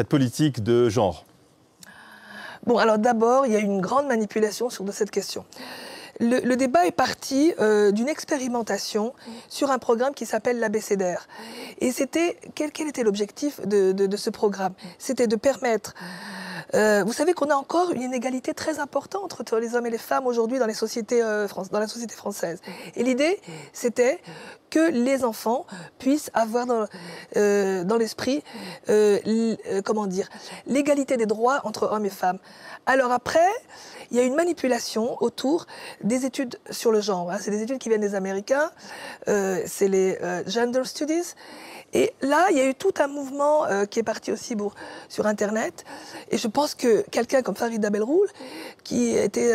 politique de genre. Bon, alors d'abord, il y a une grande manipulation sur cette question. Le débat est parti d'une expérimentation sur un programme qui s'appelle l'abécédaire. Et quel était l'objectif de ce programme? C'était de permettre... vous savez qu'on a encore une inégalité très importante entre les hommes et les femmes aujourd'hui dans la société française. Et l'idée, c'était que les enfants puissent avoir dans l'esprit, comment dire, l'égalité des droits entre hommes et femmes. Alors après, il y a une manipulation autour des études sur le genre. Hein. C'est des études qui viennent des Américains, c'est les Gender Studies. Et là, il y a eu tout un mouvement qui est parti aussi sur Internet. Et je pense que quelqu'un comme Farida Belroul, qui était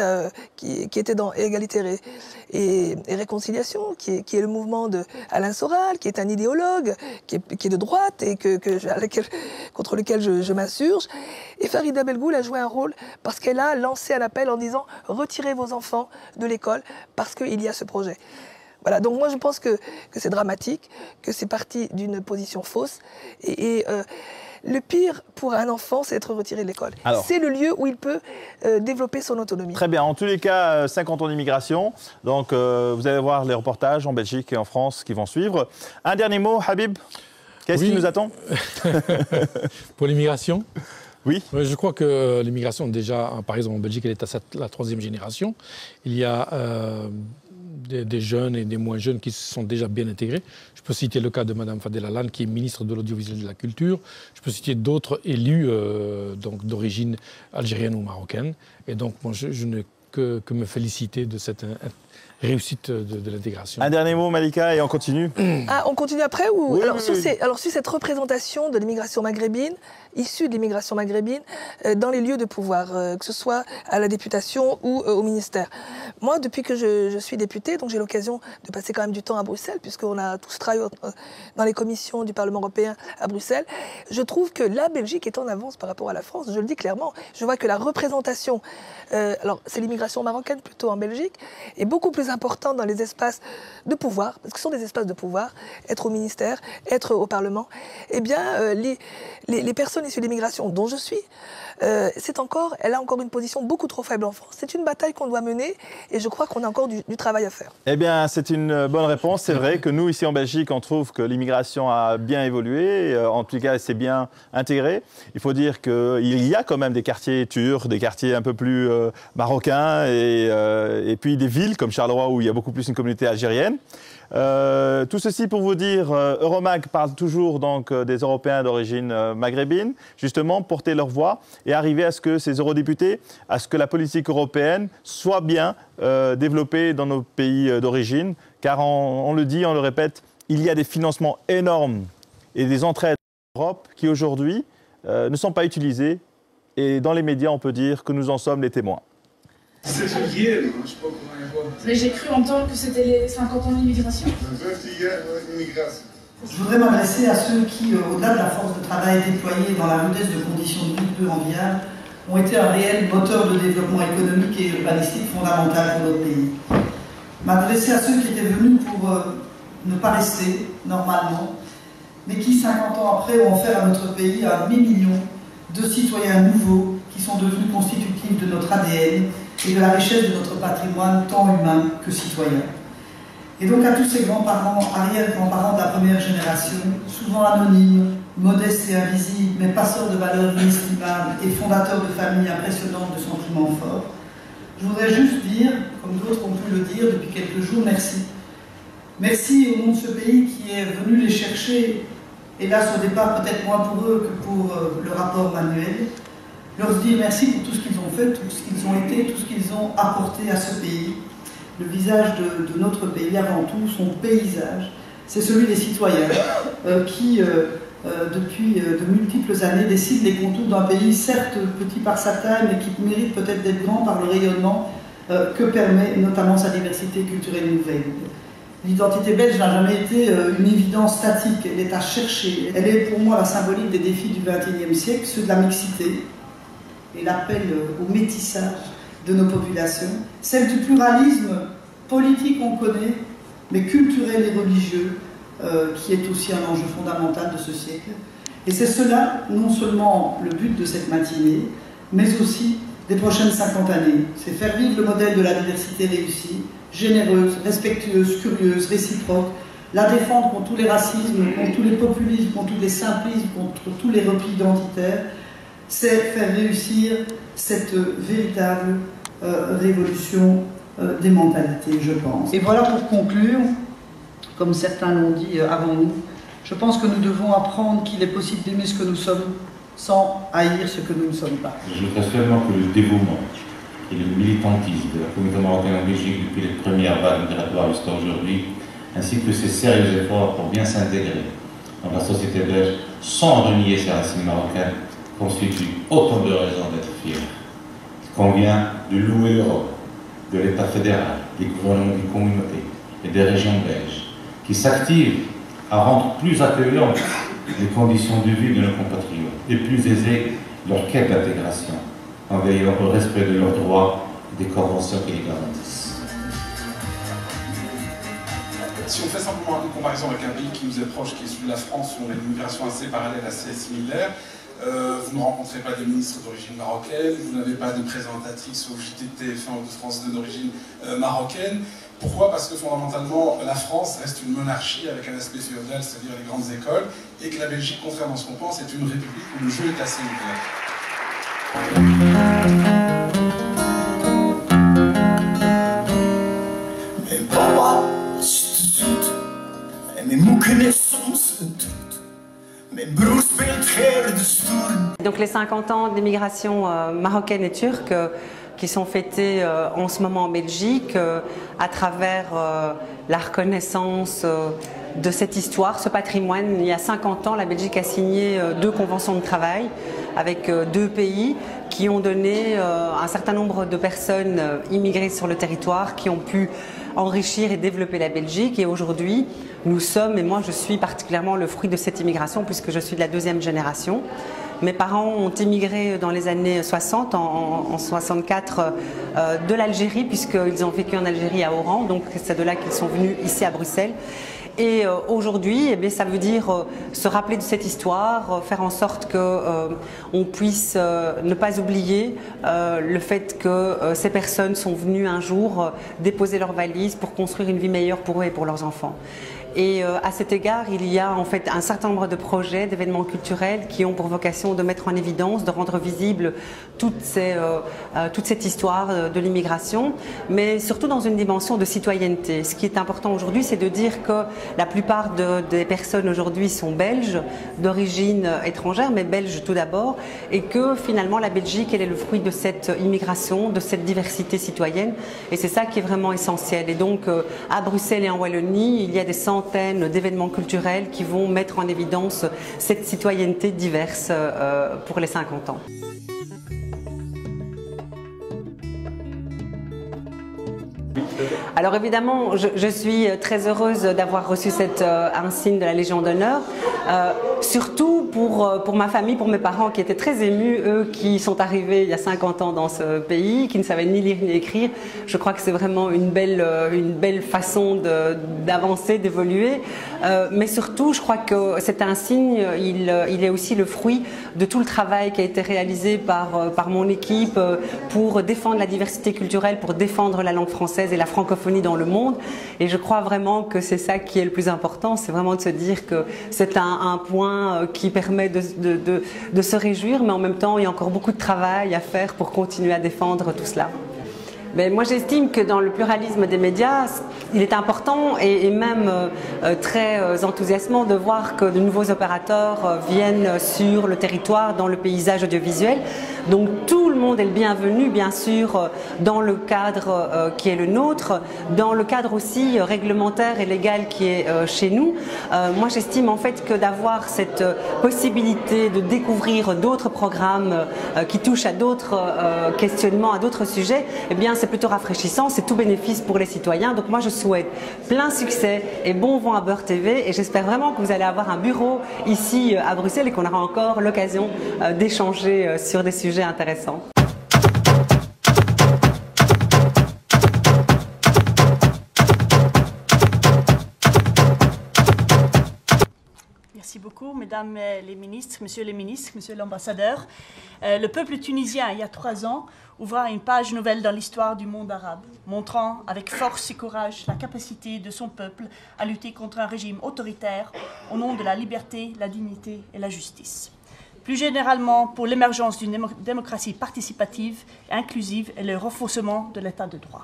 dans Égalité et Réconciliation, qui est le mouvement de Alain Soral, qui est un idéologue, qui est de droite et contre lequel je m'insurge. Et Farida Belroul a joué un rôle parce qu'elle a lancé un appel en disant « Retirez vos enfants de l'école parce qu'il y a ce projet ». Voilà, donc moi je pense que c'est dramatique, que c'est parti d'une position fausse. Et le pire pour un enfant, c'est d'être retiré de l'école. C'est le lieu où il peut développer son autonomie. Très bien, en tous les cas, 50 ans d'immigration. Donc vous allez voir les reportages en Belgique et en France qui vont suivre. Un dernier mot, Habib, qu'est-ce qui nous attend? Pour l'immigration? Oui. Je crois que l'immigration, déjà, par exemple en Belgique, elle est à la 3e génération. Il y a des jeunes et des moins jeunes qui se sont déjà bien intégrés. Je peux citer le cas de Mme Fadela Lan, qui est ministre de l'Audiovisuel et de la Culture. Je peux citer d'autres élus d'origine algérienne ou marocaine. Et donc, moi, je ne que me féliciter de cette réussite de l'intégration. Un dernier mot, Malika, et on continue. Ah, on continue après ou... Oui, alors, oui. sur cette représentation de l'immigration maghrébine, issue de l'immigration maghrébine, dans les lieux de pouvoir, que ce soit à la députation ou au ministère. Moi, depuis que je suis députée, donc j'ai l'occasion de passer quand même du temps à Bruxelles, puisqu'on a tous travaillé dans les commissions du Parlement européen à Bruxelles, je trouve que la Belgique est en avance par rapport à la France, je le dis clairement. Je vois que la représentation, alors c'est l'immigration marocaine plutôt en Belgique, est beaucoup plus importante dans les espaces de pouvoir, parce que ce sont des espaces de pouvoir, être au ministère, être au Parlement. Eh bien, les personnes issues de l'immigration dont je suis, elle a encore une position beaucoup trop faible en France. C'est une bataille qu'on doit mener et je crois qu'on a encore du travail à faire. Eh bien, c'est une bonne réponse. C'est vrai que nous, ici en Belgique, on trouve que l'immigration a bien évolué. En tout cas, elle s'est bien intégrée. Il faut dire qu'il y a quand même des quartiers turcs, des quartiers un peu plus marocains et puis des villes comme Charleroi où il y a beaucoup plus une communauté algérienne. Tout ceci pour vous dire, Euromag parle toujours donc des Européens d'origine maghrébine, justement porter leur voix et arriver à ce que ces eurodéputés, à ce que la politique européenne soit bien développée dans nos pays d'origine, car on le dit, on le répète, il y a des financements énormes et des entraides en Europe qui aujourd'hui ne sont pas utilisées et dans les médias on peut dire que nous en sommes les témoins. C'est hier, je ne sais pas comment il voit. Mais j'ai cru entendre que c'était les 50 ans d'immigration. Je voudrais m'adresser à ceux qui, au-delà de la force de travail déployée dans la rudesse de conditions de vie peu enviables, ont été un réel moteur de développement économique et urbanistique fondamental pour notre pays. M'adresser à ceux qui étaient venus pour ne pas rester normalement, mais qui, 50 ans après, ont offert à notre pays un demi-million de citoyens nouveaux qui sont devenus constitutifs de notre ADN et de la richesse de notre patrimoine tant humain que citoyen. Et donc à tous ces grands-parents, arrière-grands-parents de la première génération, souvent anonymes, modestes et invisibles, mais passeurs de valeurs inestimables et fondateurs de familles impressionnantes de sentiments forts, je voudrais juste dire, comme d'autres ont pu le dire depuis quelques jours, merci. Merci au nom de ce pays qui est venu les chercher, hélas au départ peut-être moins pour eux que pour le rapport manuel, leur dire merci pour tout ce qu'ils ont fait, tout ce qu'ils ont été, tout ce qu'ils ont apporté à ce pays. Le visage de notre pays, avant tout, son paysage, c'est celui des citoyens qui, depuis de multiples années, décident les contours d'un pays, certes petit par sa taille, mais qui mérite peut-être d'être grand par le rayonnement que permet notamment sa diversité culturelle nouvelle. L'identité belge n'a jamais été une évidence statique, elle est à chercher. Elle est pour moi la symbolique des défis du XXIe siècle, ceux de la mixité, et l'appel au métissage de nos populations, celle du pluralisme politique on connaît, mais culturel et religieux, qui est aussi un enjeu fondamental de ce siècle. Et c'est cela, non seulement le but de cette matinée, mais aussi des prochaines 50 années. C'est faire vivre le modèle de la diversité réussie, généreuse, respectueuse, curieuse, réciproque, la défendre contre tous les racismes, contre tous les populismes, contre tous les simplismes, contre tous les replis identitaires. C'est faire réussir cette véritable révolution des mentalités, je pense. Et voilà pour conclure, comme certains l'ont dit avant nous. Je pense que nous devons apprendre qu'il est possible d'aimer ce que nous sommes sans haïr ce que nous ne sommes pas. J'ajouterais seulement que le dévouement et le militantisme de la communauté marocaine en Belgique depuis les premières vagues migratoires jusqu'à aujourd'hui, ainsi que ses sérieux efforts pour bien s'intégrer dans la société belge sans renier ses racines marocaines, constituent autant de raisons d'être fiers. Il convient de louer l'Europe, de l'État fédéral, des gouvernements des communautés et des régions belges, qui s'activent à rendre plus accueillantes les conditions de vie de nos compatriotes et plus aisées leur quête d'intégration, en veillant au respect de leurs droits et des conventions qui les garantissent. Si on fait simplement une comparaison avec un pays qui nous est proche, qui est celui de la France, où on a une migration assez parallèle, assez similaire, vous ne rencontrez pas de ministre d'origine marocaine, vous n'avez pas de présentatrice au JTTF1 ou de France 2 d'origine marocaine. Pourquoi? Parce que fondamentalement, la France reste une monarchie avec un aspect féodal, c'est-à-dire les grandes écoles, et que la Belgique, contrairement à ce qu'on pense, est une république où le jeu est assez ouvert. Donc les 50 ans d'immigration marocaine et turque qui sont fêtés en ce moment en Belgique à travers la reconnaissance de cette histoire, ce patrimoine. Il y a 50 ans, la Belgique a signé 2 conventions de travail avec 2 pays qui ont donné un certain nombre de personnes immigrées sur le territoire qui ont pu enrichir et développer la Belgique. Et aujourd'hui, nous sommes, et moi je suis particulièrement le fruit de cette immigration puisque je suis de la 2e génération. Mes parents ont émigré dans les années 60, en 64, de l'Algérie, puisqu'ils ont vécu en Algérie à Oran, donc c'est de là qu'ils sont venus ici à Bruxelles. Et aujourd'hui, eh bien, ça veut dire se rappeler de cette histoire, faire en sorte qu'on puisse ne pas oublier le fait que ces personnes sont venues un jour déposer leurs valises pour construire une vie meilleure pour eux et pour leurs enfants. Et à cet égard, il y a en fait un certain nombre de projets, d'événements culturels qui ont pour vocation de mettre en évidence, de rendre visible toute cette histoire de l'immigration, mais surtout dans une dimension de citoyenneté. Ce qui est important aujourd'hui, c'est de dire que la plupart des personnes aujourd'hui sont belges, d'origine étrangère, mais belges tout d'abord, et que finalement la Belgique, elle est le fruit de cette immigration, de cette diversité citoyenne, et c'est ça qui est vraiment essentiel. Et donc à Bruxelles et en Wallonie, il y a des centaines d'événements culturels qui vont mettre en évidence cette citoyenneté diverse pour les 50 ans. Alors évidemment, je suis très heureuse d'avoir reçu cet insigne de la Légion d'honneur, surtout pour ma famille, pour mes parents qui étaient très émus, eux qui sont arrivés il y a 50 ans dans ce pays, qui ne savaient ni lire ni écrire. Je crois que c'est vraiment une belle façon d'avancer, d'évoluer, mais surtout je crois que cet insigne, il est aussi le fruit de tout le travail qui a été réalisé par mon équipe pour défendre la diversité culturelle, pour défendre la langue française et la francophonie dans le monde. Et je crois vraiment que c'est ça qui est le plus important, c'est vraiment de se dire que c'est un point qui permet de se réjouir, mais en même temps il y a encore beaucoup de travail à faire pour continuer à défendre tout cela. Mais moi j'estime que dans le pluralisme des médias, il est important et même très enthousiasmant de voir que de nouveaux opérateurs viennent sur le territoire, dans le paysage audiovisuel. Donc tout le monde est le bienvenu, bien sûr, dans le cadre qui est le nôtre, dans le cadre aussi réglementaire et légal qui est chez nous. Moi j'estime en fait que d'avoir cette possibilité de découvrir d'autres programmes qui touchent à d'autres questionnements, à d'autres sujets, eh bien c'est plutôt rafraîchissant, c'est tout bénéfice pour les citoyens. Donc moi je souhaite plein succès et bon vent à Beurre TV et j'espère vraiment que vous allez avoir un bureau ici à Bruxelles et qu'on aura encore l'occasion d'échanger sur des sujets intéressants. Merci beaucoup, mesdames les ministres, monsieur l'ambassadeur. Le peuple tunisien, il y a 3 ans, ouvra une page nouvelle dans l'histoire du monde arabe, montrant avec force et courage la capacité de son peuple à lutter contre un régime autoritaire au nom de la liberté, la dignité et la justice. Plus généralement, pour l'émergence d'une démocratie participative et inclusive et le renforcement de l'état de droit.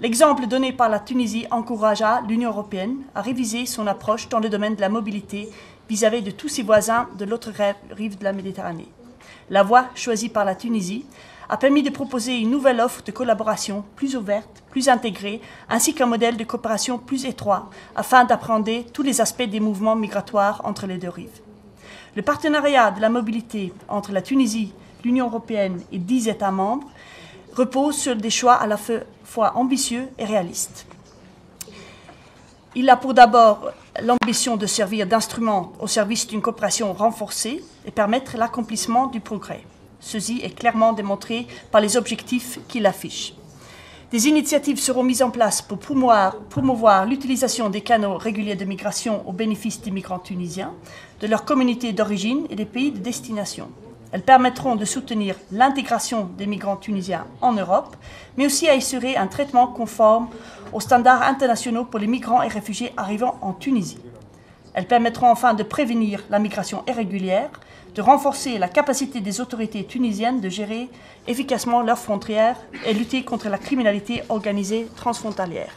L'exemple donné par la Tunisie encouragea l'Union européenne à réviser son approche dans le domaine de la mobilité vis-à-vis de tous ses voisins de l'autre rive de la Méditerranée. La voie choisie par la Tunisie a permis de proposer une nouvelle offre de collaboration plus ouverte, plus intégrée, ainsi qu'un modèle de coopération plus étroit, afin d'appréhender tous les aspects des mouvements migratoires entre les deux rives. Le partenariat de la mobilité entre la Tunisie, l'Union européenne et 10 États membres repose sur des choix à la fois ambitieux et réalistes. Il a pour d'abord l'ambition de servir d'instrument au service d'une coopération renforcée et permettre l'accomplissement du progrès. Ceci est clairement démontré par les objectifs qu'il affiche. Des initiatives seront mises en place pour promouvoir l'utilisation des canaux réguliers de migration au bénéfice des migrants tunisiens, de leur communauté d'origine et des pays de destination. Elles permettront de soutenir l'intégration des migrants tunisiens en Europe, mais aussi à assurer un traitement conforme aux standards internationaux pour les migrants et réfugiés arrivant en Tunisie. Elles permettront enfin de prévenir la migration irrégulière, de renforcer la capacité des autorités tunisiennes de gérer efficacement leurs frontières et lutter contre la criminalité organisée transfrontalière.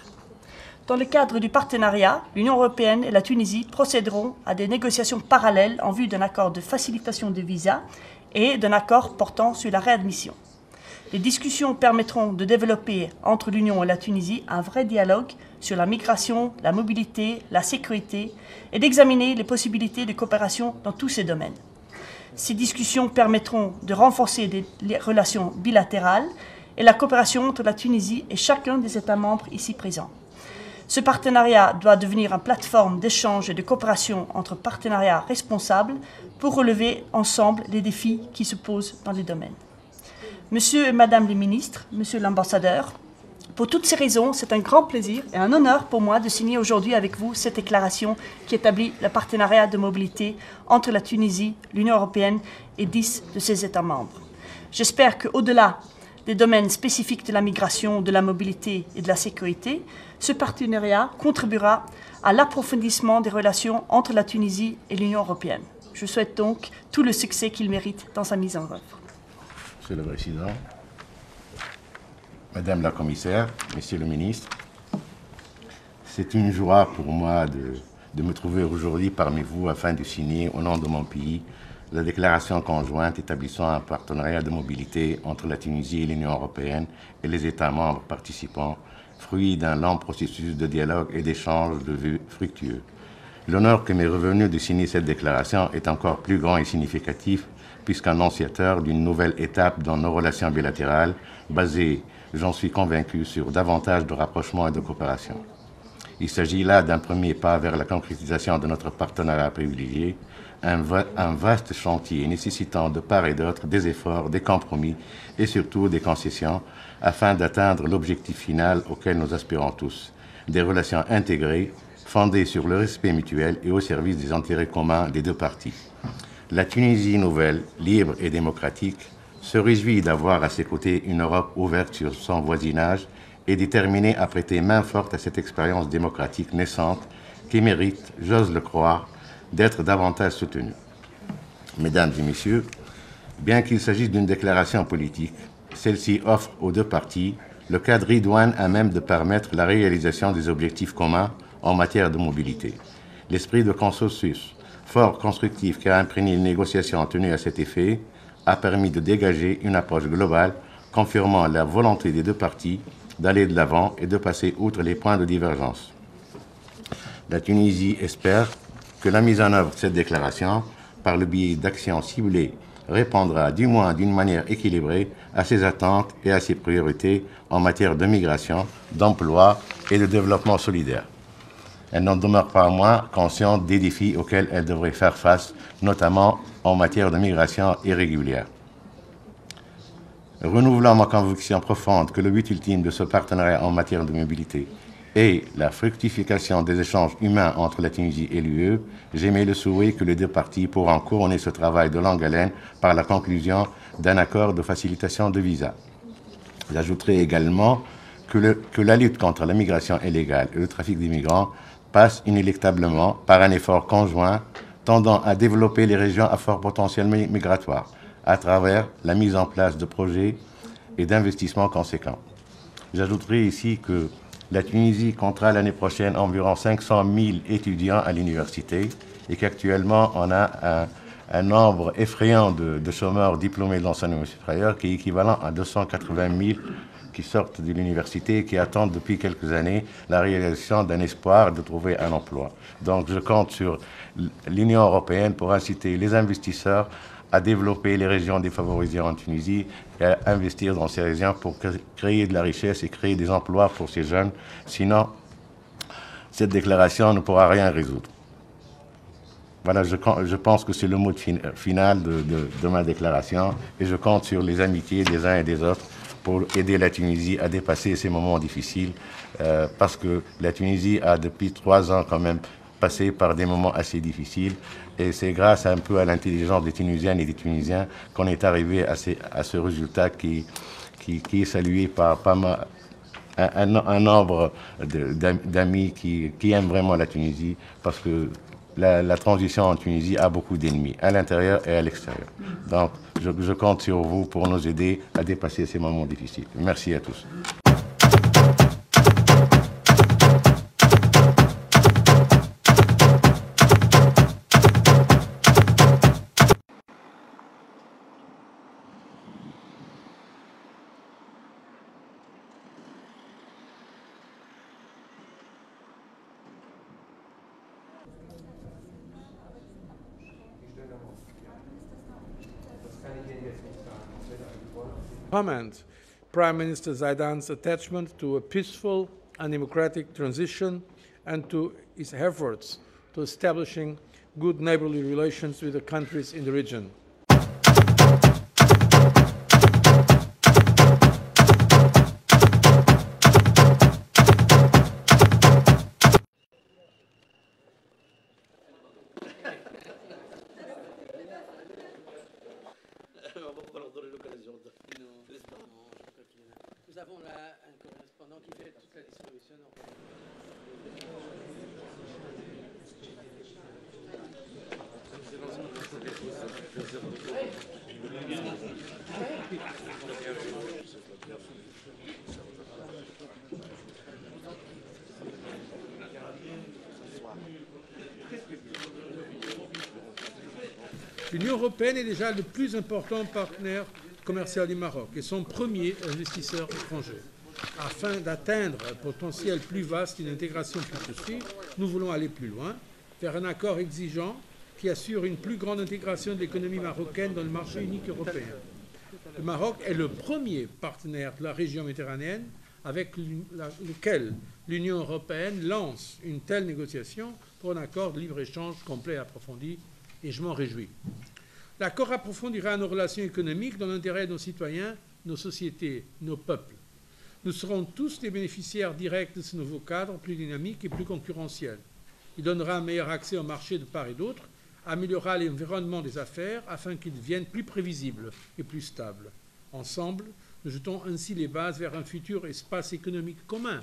Dans le cadre du partenariat, l'Union européenne et la Tunisie procéderont à des négociations parallèles en vue d'un accord de facilitation de visa et d'un accord portant sur la réadmission. Les discussions permettront de développer entre l'Union et la Tunisie un vrai dialogue sur la migration, la mobilité, la sécurité et d'examiner les possibilités de coopération dans tous ces domaines. Ces discussions permettront de renforcer les relations bilatérales et la coopération entre la Tunisie et chacun des États membres ici présents. Ce partenariat doit devenir une plateforme d'échange et de coopération entre partenariats responsables pour relever ensemble les défis qui se posent dans les domaines. Monsieur et Madame les ministres, Monsieur l'ambassadeur, pour toutes ces raisons, c'est un grand plaisir et un honneur pour moi de signer aujourd'hui avec vous cette déclaration qui établit le partenariat de mobilité entre la Tunisie, l'Union européenne et 10 de ses États membres. J'espère qu'au-delà des domaines spécifiques de la migration, de la mobilité et de la sécurité, ce partenariat contribuera à l'approfondissement des relations entre la Tunisie et l'Union européenne. Je souhaite donc tout le succès qu'il mérite dans sa mise en œuvre. Monsieur le Président, Madame la Commissaire, Monsieur le Ministre, c'est une joie pour moi de me trouver aujourd'hui parmi vous afin de signer au nom de mon pays la déclaration conjointe établissant un partenariat de mobilité entre la Tunisie et l'Union européenne et les États membres participants, fruit d'un long processus de dialogue et d'échange de vues fructueux. L'honneur que m'est revenu de signer cette déclaration est encore plus grand et significatif puisqu'annonciateur d'une nouvelle étape dans nos relations bilatérales basée, j'en suis convaincu, sur davantage de rapprochement et de coopération. Il s'agit là d'un premier pas vers la concrétisation de notre partenariat privilégié, un vaste chantier nécessitant de part et d'autre des efforts, des compromis et surtout des concessions afin d'atteindre l'objectif final auquel nous aspirons tous, des relations intégrées, fondées sur le respect mutuel et au service des intérêts communs des deux parties. La Tunisie nouvelle, libre et démocratique, se réjouit d'avoir à ses côtés une Europe ouverte sur son voisinage et déterminée à prêter main forte à cette expérience démocratique naissante qui mérite, j'ose le croire, d'être davantage soutenue. Mesdames et Messieurs, bien qu'il s'agisse d'une déclaration politique, celle-ci offre aux deux parties le cadre idoine à même de permettre la réalisation des objectifs communs en matière de mobilité. L'esprit de consensus fort constructif qui a imprégné les négociations tenues à cet effet a permis de dégager une approche globale confirmant la volonté des deux parties d'aller de l'avant et de passer outre les points de divergence. La Tunisie espère que la mise en œuvre de cette déclaration, par le biais d'actions ciblées, répondra du moins d'une manière équilibrée à ses attentes et à ses priorités en matière de migration, d'emploi et de développement solidaire. Elle n'en demeure pas moins consciente des défis auxquels elle devrait faire face, notamment en matière de migration irrégulière. Renouvelant ma conviction profonde que le but ultime de ce partenariat en matière de mobilité est la fructification des échanges humains entre la Tunisie et l'UE, j'émets le souhait que les deux parties pourront couronner ce travail de longue haleine par la conclusion d'un accord de facilitation de visa. J'ajouterai également que la lutte contre la migration illégale et le trafic des migrants passe inéluctablement par un effort conjoint tendant à développer les régions à fort potentiel migratoire à travers la mise en place de projets et d'investissements conséquents. J'ajouterai ici que la Tunisie comptera l'année prochaine environ 500 000 étudiants à l'université et qu'actuellement on a un nombre effrayant de chômeurs diplômés de l'enseignement supérieur qui est équivalent à 280 000 qui sortent de l'université et qui attendent depuis quelques années la réalisation d'un espoir de trouver un emploi. Donc je compte sur l'Union européenne pour inciter les investisseurs à développer les régions défavorisées en Tunisie et à investir dans ces régions pour créer de la richesse et créer des emplois pour ces jeunes. Sinon, cette déclaration ne pourra rien résoudre. Voilà, je pense que c'est le mot final de ma déclaration et je compte sur les amitiés des uns et des autres pour aider la Tunisie à dépasser ces moments difficiles parce que la Tunisie a depuis 3 ans quand même passé par des moments assez difficiles et c'est grâce un peu à l'intelligence des Tunisiennes et des Tunisiens qu'on est arrivé à ce résultat qui est salué par un nombre d'amis qui aiment vraiment la Tunisie parce que la transition en Tunisie a beaucoup d'ennemis, à l'intérieur et à l'extérieur. Donc, je compte sur vous pour nous aider à dépasser ces moments difficiles. Merci à tous. Comment Prime Minister Zaidan's attachment to a peaceful and democratic transition and to his efforts to establishing good neighborly relations with the countries in the region. Nous avons là un correspondant qui fait toute la distribution. L'Union européenne est déjà le plus important partenaire commercial du Maroc et son premier investisseur étranger. Afin d'atteindre un potentiel plus vaste, une intégration plus poussée, nous voulons aller plus loin, vers un accord exigeant qui assure une plus grande intégration de l'économie marocaine dans le marché unique européen. Le Maroc est le premier partenaire de la région méditerranéenne avec lequel l'Union européenne lance une telle négociation pour un accord de libre-échange complet et approfondi, et je m'en réjouis. L'accord approfondira nos relations économiques dans l'intérêt de nos citoyens, nos sociétés, nos peuples. Nous serons tous les bénéficiaires directs de ce nouveau cadre plus dynamique et plus concurrentiel. Il donnera un meilleur accès au marché de part et d'autre, améliorera l'environnement des affaires afin qu'il devienne plus prévisible et plus stable. Ensemble, nous jetons ainsi les bases vers un futur espace économique commun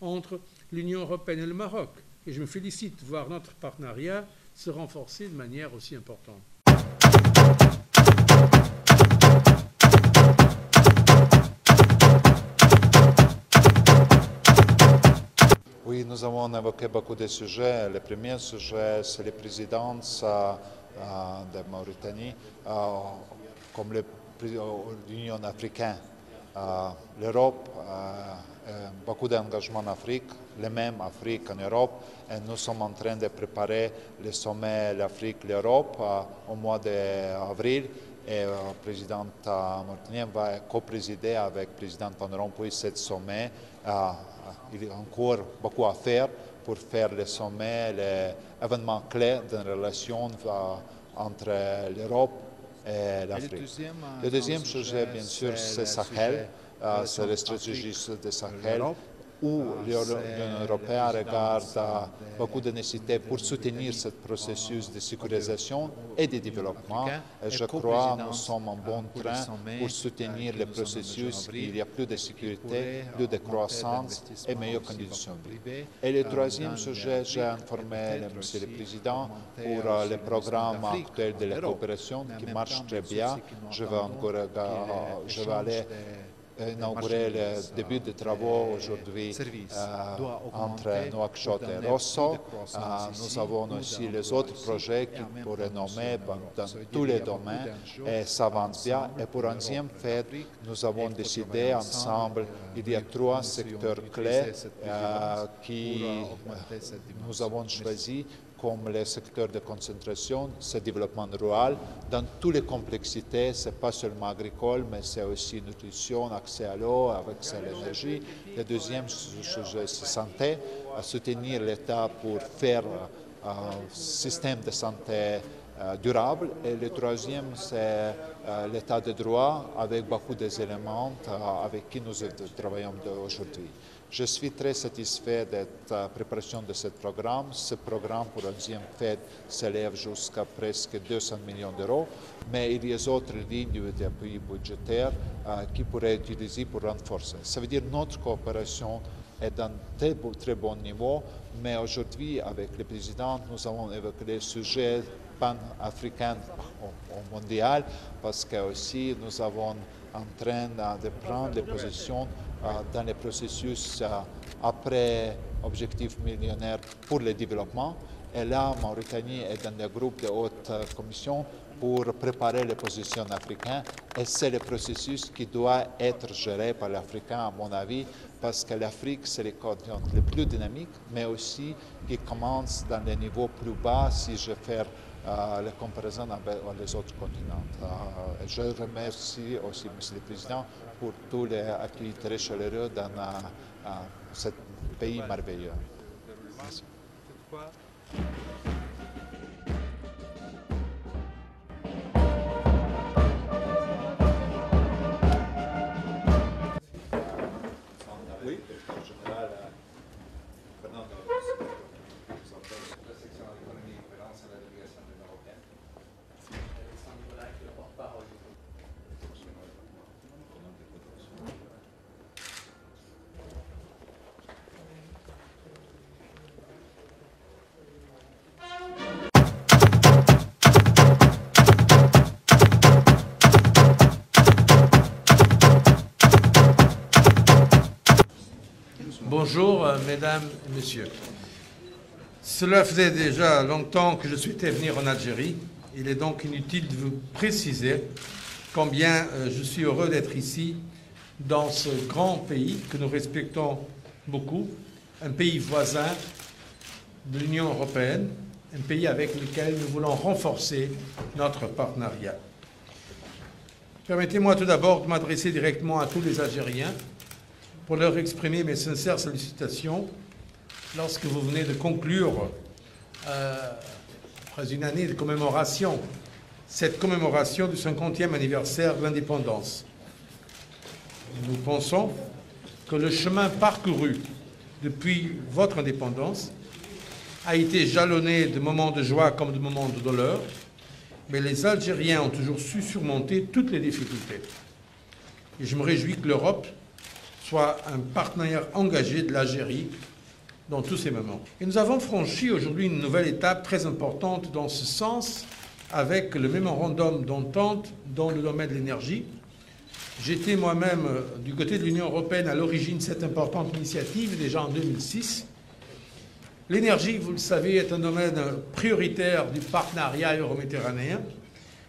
entre l'Union européenne et le Maroc. Et je me félicite de voir notre partenariat se renforcer de manière aussi importante. Oui, nous avons évoqué beaucoup de sujets. Le premier sujet, c'est la présidence de Mauritanie, comme l'Union africaine. L'Europe, beaucoup d'engagement en Afrique, les mêmes Afrique en Europe, et nous sommes en train de préparer le sommet l'Afrique-l'Europe au mois d'avril. Et le président mauritanien va co-présider avec le président Van Rompuy ce sommet. Il y a encore beaucoup à faire pour faire le sommet, l'événement clé d'une relation entre l'Europe et l'Afrique. Le deuxième sujet, bien sûr, c'est Sahel, c'est la stratégie de Sahel, où l'Union européenne regarde beaucoup de nécessité pour soutenir ce processus de sécurisation et de développement. Et je crois que nous sommes en bon train pour soutenir le processus. Il y a plus de sécurité, plus de croissance et meilleures conditions. Et le troisième sujet, j'ai informé Monsieur le Président pour le programme actuel de la coopération qui marche très bien. Je vais aller inauguré le début des travaux aujourd'hui entre Nouakchott et Rosso. Nous avons aussi les autres projets qui pourraient nommer dans tous les domaines et ça avance bien. Et pour 11e fête, nous avons décidé ensemble, il y a 3 secteurs clés qui nous avons choisis comme les secteurs de concentration, c'est le développement rural. Dans toutes les complexités, ce n'est pas seulement agricole, mais c'est aussi nutrition, accès à l'eau, accès à l'énergie. Le deuxième sujet, c'est santé, soutenir l'État pour faire un système de santé durable. Et le troisième, c'est l'état de droit, avec beaucoup d'éléments avec qui nous travaillons aujourd'hui. Je suis très satisfait de la préparation de ce programme. Ce programme pour la 11e fête s'élève jusqu'à presque 200 millions d'euros, mais il y a d'autres lignes d'appui budgétaire qui pourraient être utilisées pour renforcer. Ça veut dire que notre coopération est d'un très bon niveau, mais aujourd'hui, avec le président, nous avons évoqué le sujet pan-africain au mondial, parce que aussi nous avons en train de prendre des positions dans les processus après objectif millionnaire pour le développement. Et là, Mauritanie est dans le groupe de haute commission pour préparer les positions africaines. Et c'est le processus qui doit être géré par l'Africain, à mon avis, parce que l'Afrique, c'est le continent le plus dynamique, mais aussi qui commence dans les niveaux plus bas, si je fais la comparaison avec les autres continents. Je remercie aussi M. le Président pour tous les accueils très chaleureux dans ce pays merveilleux. Merci. Oui. Bonjour, mesdames et messieurs. Cela faisait déjà longtemps que je souhaitais venir en Algérie. Il est donc inutile de vous préciser combien je suis heureux d'être ici, dans ce grand pays que nous respectons beaucoup, un pays voisin de l'Union européenne, un pays avec lequel nous voulons renforcer notre partenariat. Permettez-moi tout d'abord de m'adresser directement à tous les Algériens pour leur exprimer mes sincères sollicitations lorsque vous venez de conclure, après une année de commémoration, cette commémoration du 50e anniversaire de l'indépendance. Nous pensons que le chemin parcouru depuis votre indépendance a été jalonné de moments de joie comme de moments de douleur, mais les Algériens ont toujours su surmonter toutes les difficultés. Et je me réjouis que l'Europe soit un partenaire engagé de l'Algérie dans tous ces moments. Et nous avons franchi aujourd'hui une nouvelle étape très importante dans ce sens avec le mémorandum d'entente dans le domaine de l'énergie. J'étais moi-même du côté de l'Union européenne à l'origine de cette importante initiative, déjà en 2006. L'énergie, vous le savez, est un domaine prioritaire du partenariat euro-méditerranéen,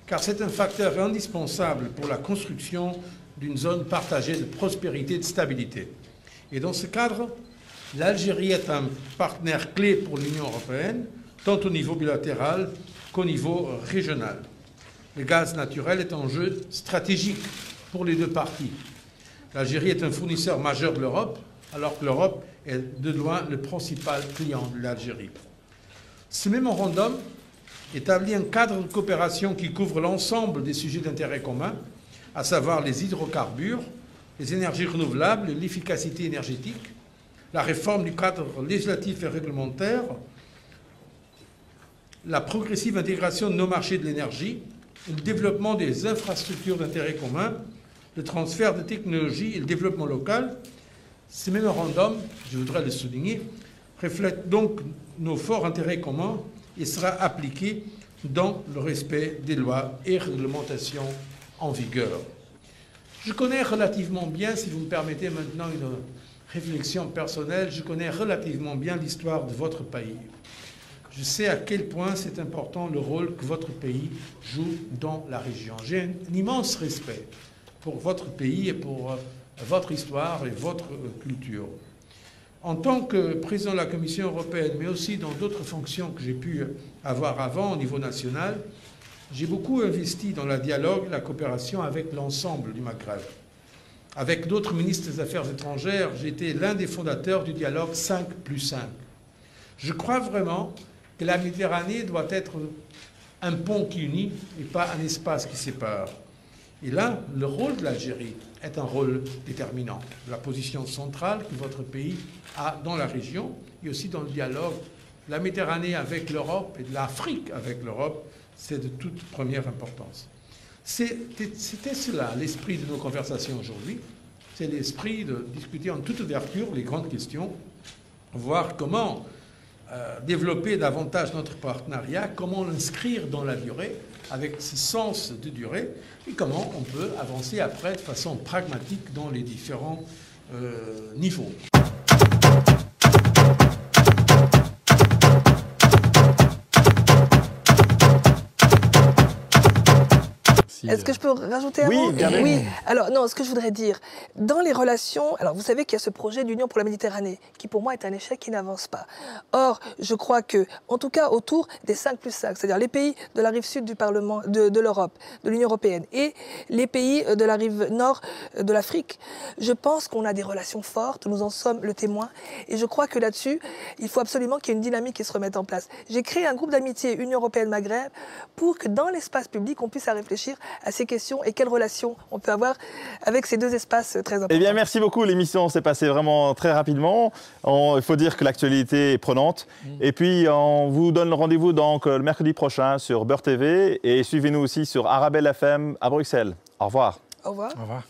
car c'est un facteur indispensable pour la construction d'une zone partagée de prospérité et de stabilité. Et dans ce cadre, l'Algérie est un partenaire clé pour l'Union européenne, tant au niveau bilatéral qu'au niveau régional. Le gaz naturel est un enjeu stratégique pour les deux parties. L'Algérie est un fournisseur majeur de l'Europe, alors que l'Europe est de loin le principal client de l'Algérie. Ce mémorandum établit un cadre de coopération qui couvre l'ensemble des sujets d'intérêt commun, à savoir les hydrocarbures, les énergies renouvelables, l'efficacité énergétique, la réforme du cadre législatif et réglementaire, la progressive intégration de nos marchés de l'énergie, le développement des infrastructures d'intérêt commun, le transfert de technologies et le développement local. Ce mémorandum, je voudrais le souligner, reflète donc nos forts intérêts communs et sera appliqué dans le respect des lois et réglementations en vigueur. Je connais relativement bien, si vous me permettez maintenant une réflexion personnelle, je connais relativement bien l'histoire de votre pays. Je sais à quel point c'est important le rôle que votre pays joue dans la région. J'ai un immense respect pour votre pays et pour votre histoire et votre culture. En tant que président de la Commission européenne, mais aussi dans d'autres fonctions que j'ai pu avoir avant au niveau national, j'ai beaucoup investi dans le dialogue et la coopération avec l'ensemble du Maghreb. Avec d'autres ministres des Affaires étrangères, j'ai été l'un des fondateurs du dialogue 5+5. Je crois vraiment que la Méditerranée doit être un pont qui unit et pas un espace qui sépare. Et là, le rôle de l'Algérie est un rôle déterminant. La position centrale que votre pays a dans la région et aussi dans le dialogue de la Méditerranée avec l'Europe et de l'Afrique avec l'Europe, c'est de toute première importance. C'était cela, l'esprit de nos conversations aujourd'hui. C'est l'esprit de discuter en toute ouverture les grandes questions, voir comment développer davantage notre partenariat, comment l'inscrire dans la durée, avec ce sens de durée, et comment on peut avancer après de façon pragmatique dans les différents niveaux. Est-ce que je peux rajouter un mot? Oui. Alors, non, ce que je voudrais dire, dans les relations, alors vous savez qu'il y a ce projet d'Union pour la Méditerranée, qui pour moi est un échec qui n'avance pas. Or, je crois que, en tout cas, autour des 5+5, c'est-à-dire les pays de la rive sud du Parlement, de l'Europe, de l'Union européenne, et les pays de la rive nord de l'Afrique, je pense qu'on a des relations fortes, nous en sommes le témoin, et je crois que là-dessus, il faut absolument qu'il y ait une dynamique qui se remette en place. J'ai créé un groupe d'amitié Union européenne-Maghreb pour que dans l'espace public, on puisse réfléchir à ces questions et quelles relations on peut avoir avec ces deux espaces très importants. Eh bien, merci beaucoup. L'émission s'est passée vraiment très rapidement. Il faut dire que l'actualité est prenante. Et puis, on vous donne rendez-vous donc le mercredi prochain sur Beurre TV et suivez-nous aussi sur Arabelle FM à Bruxelles. Au revoir. Au revoir. Au revoir.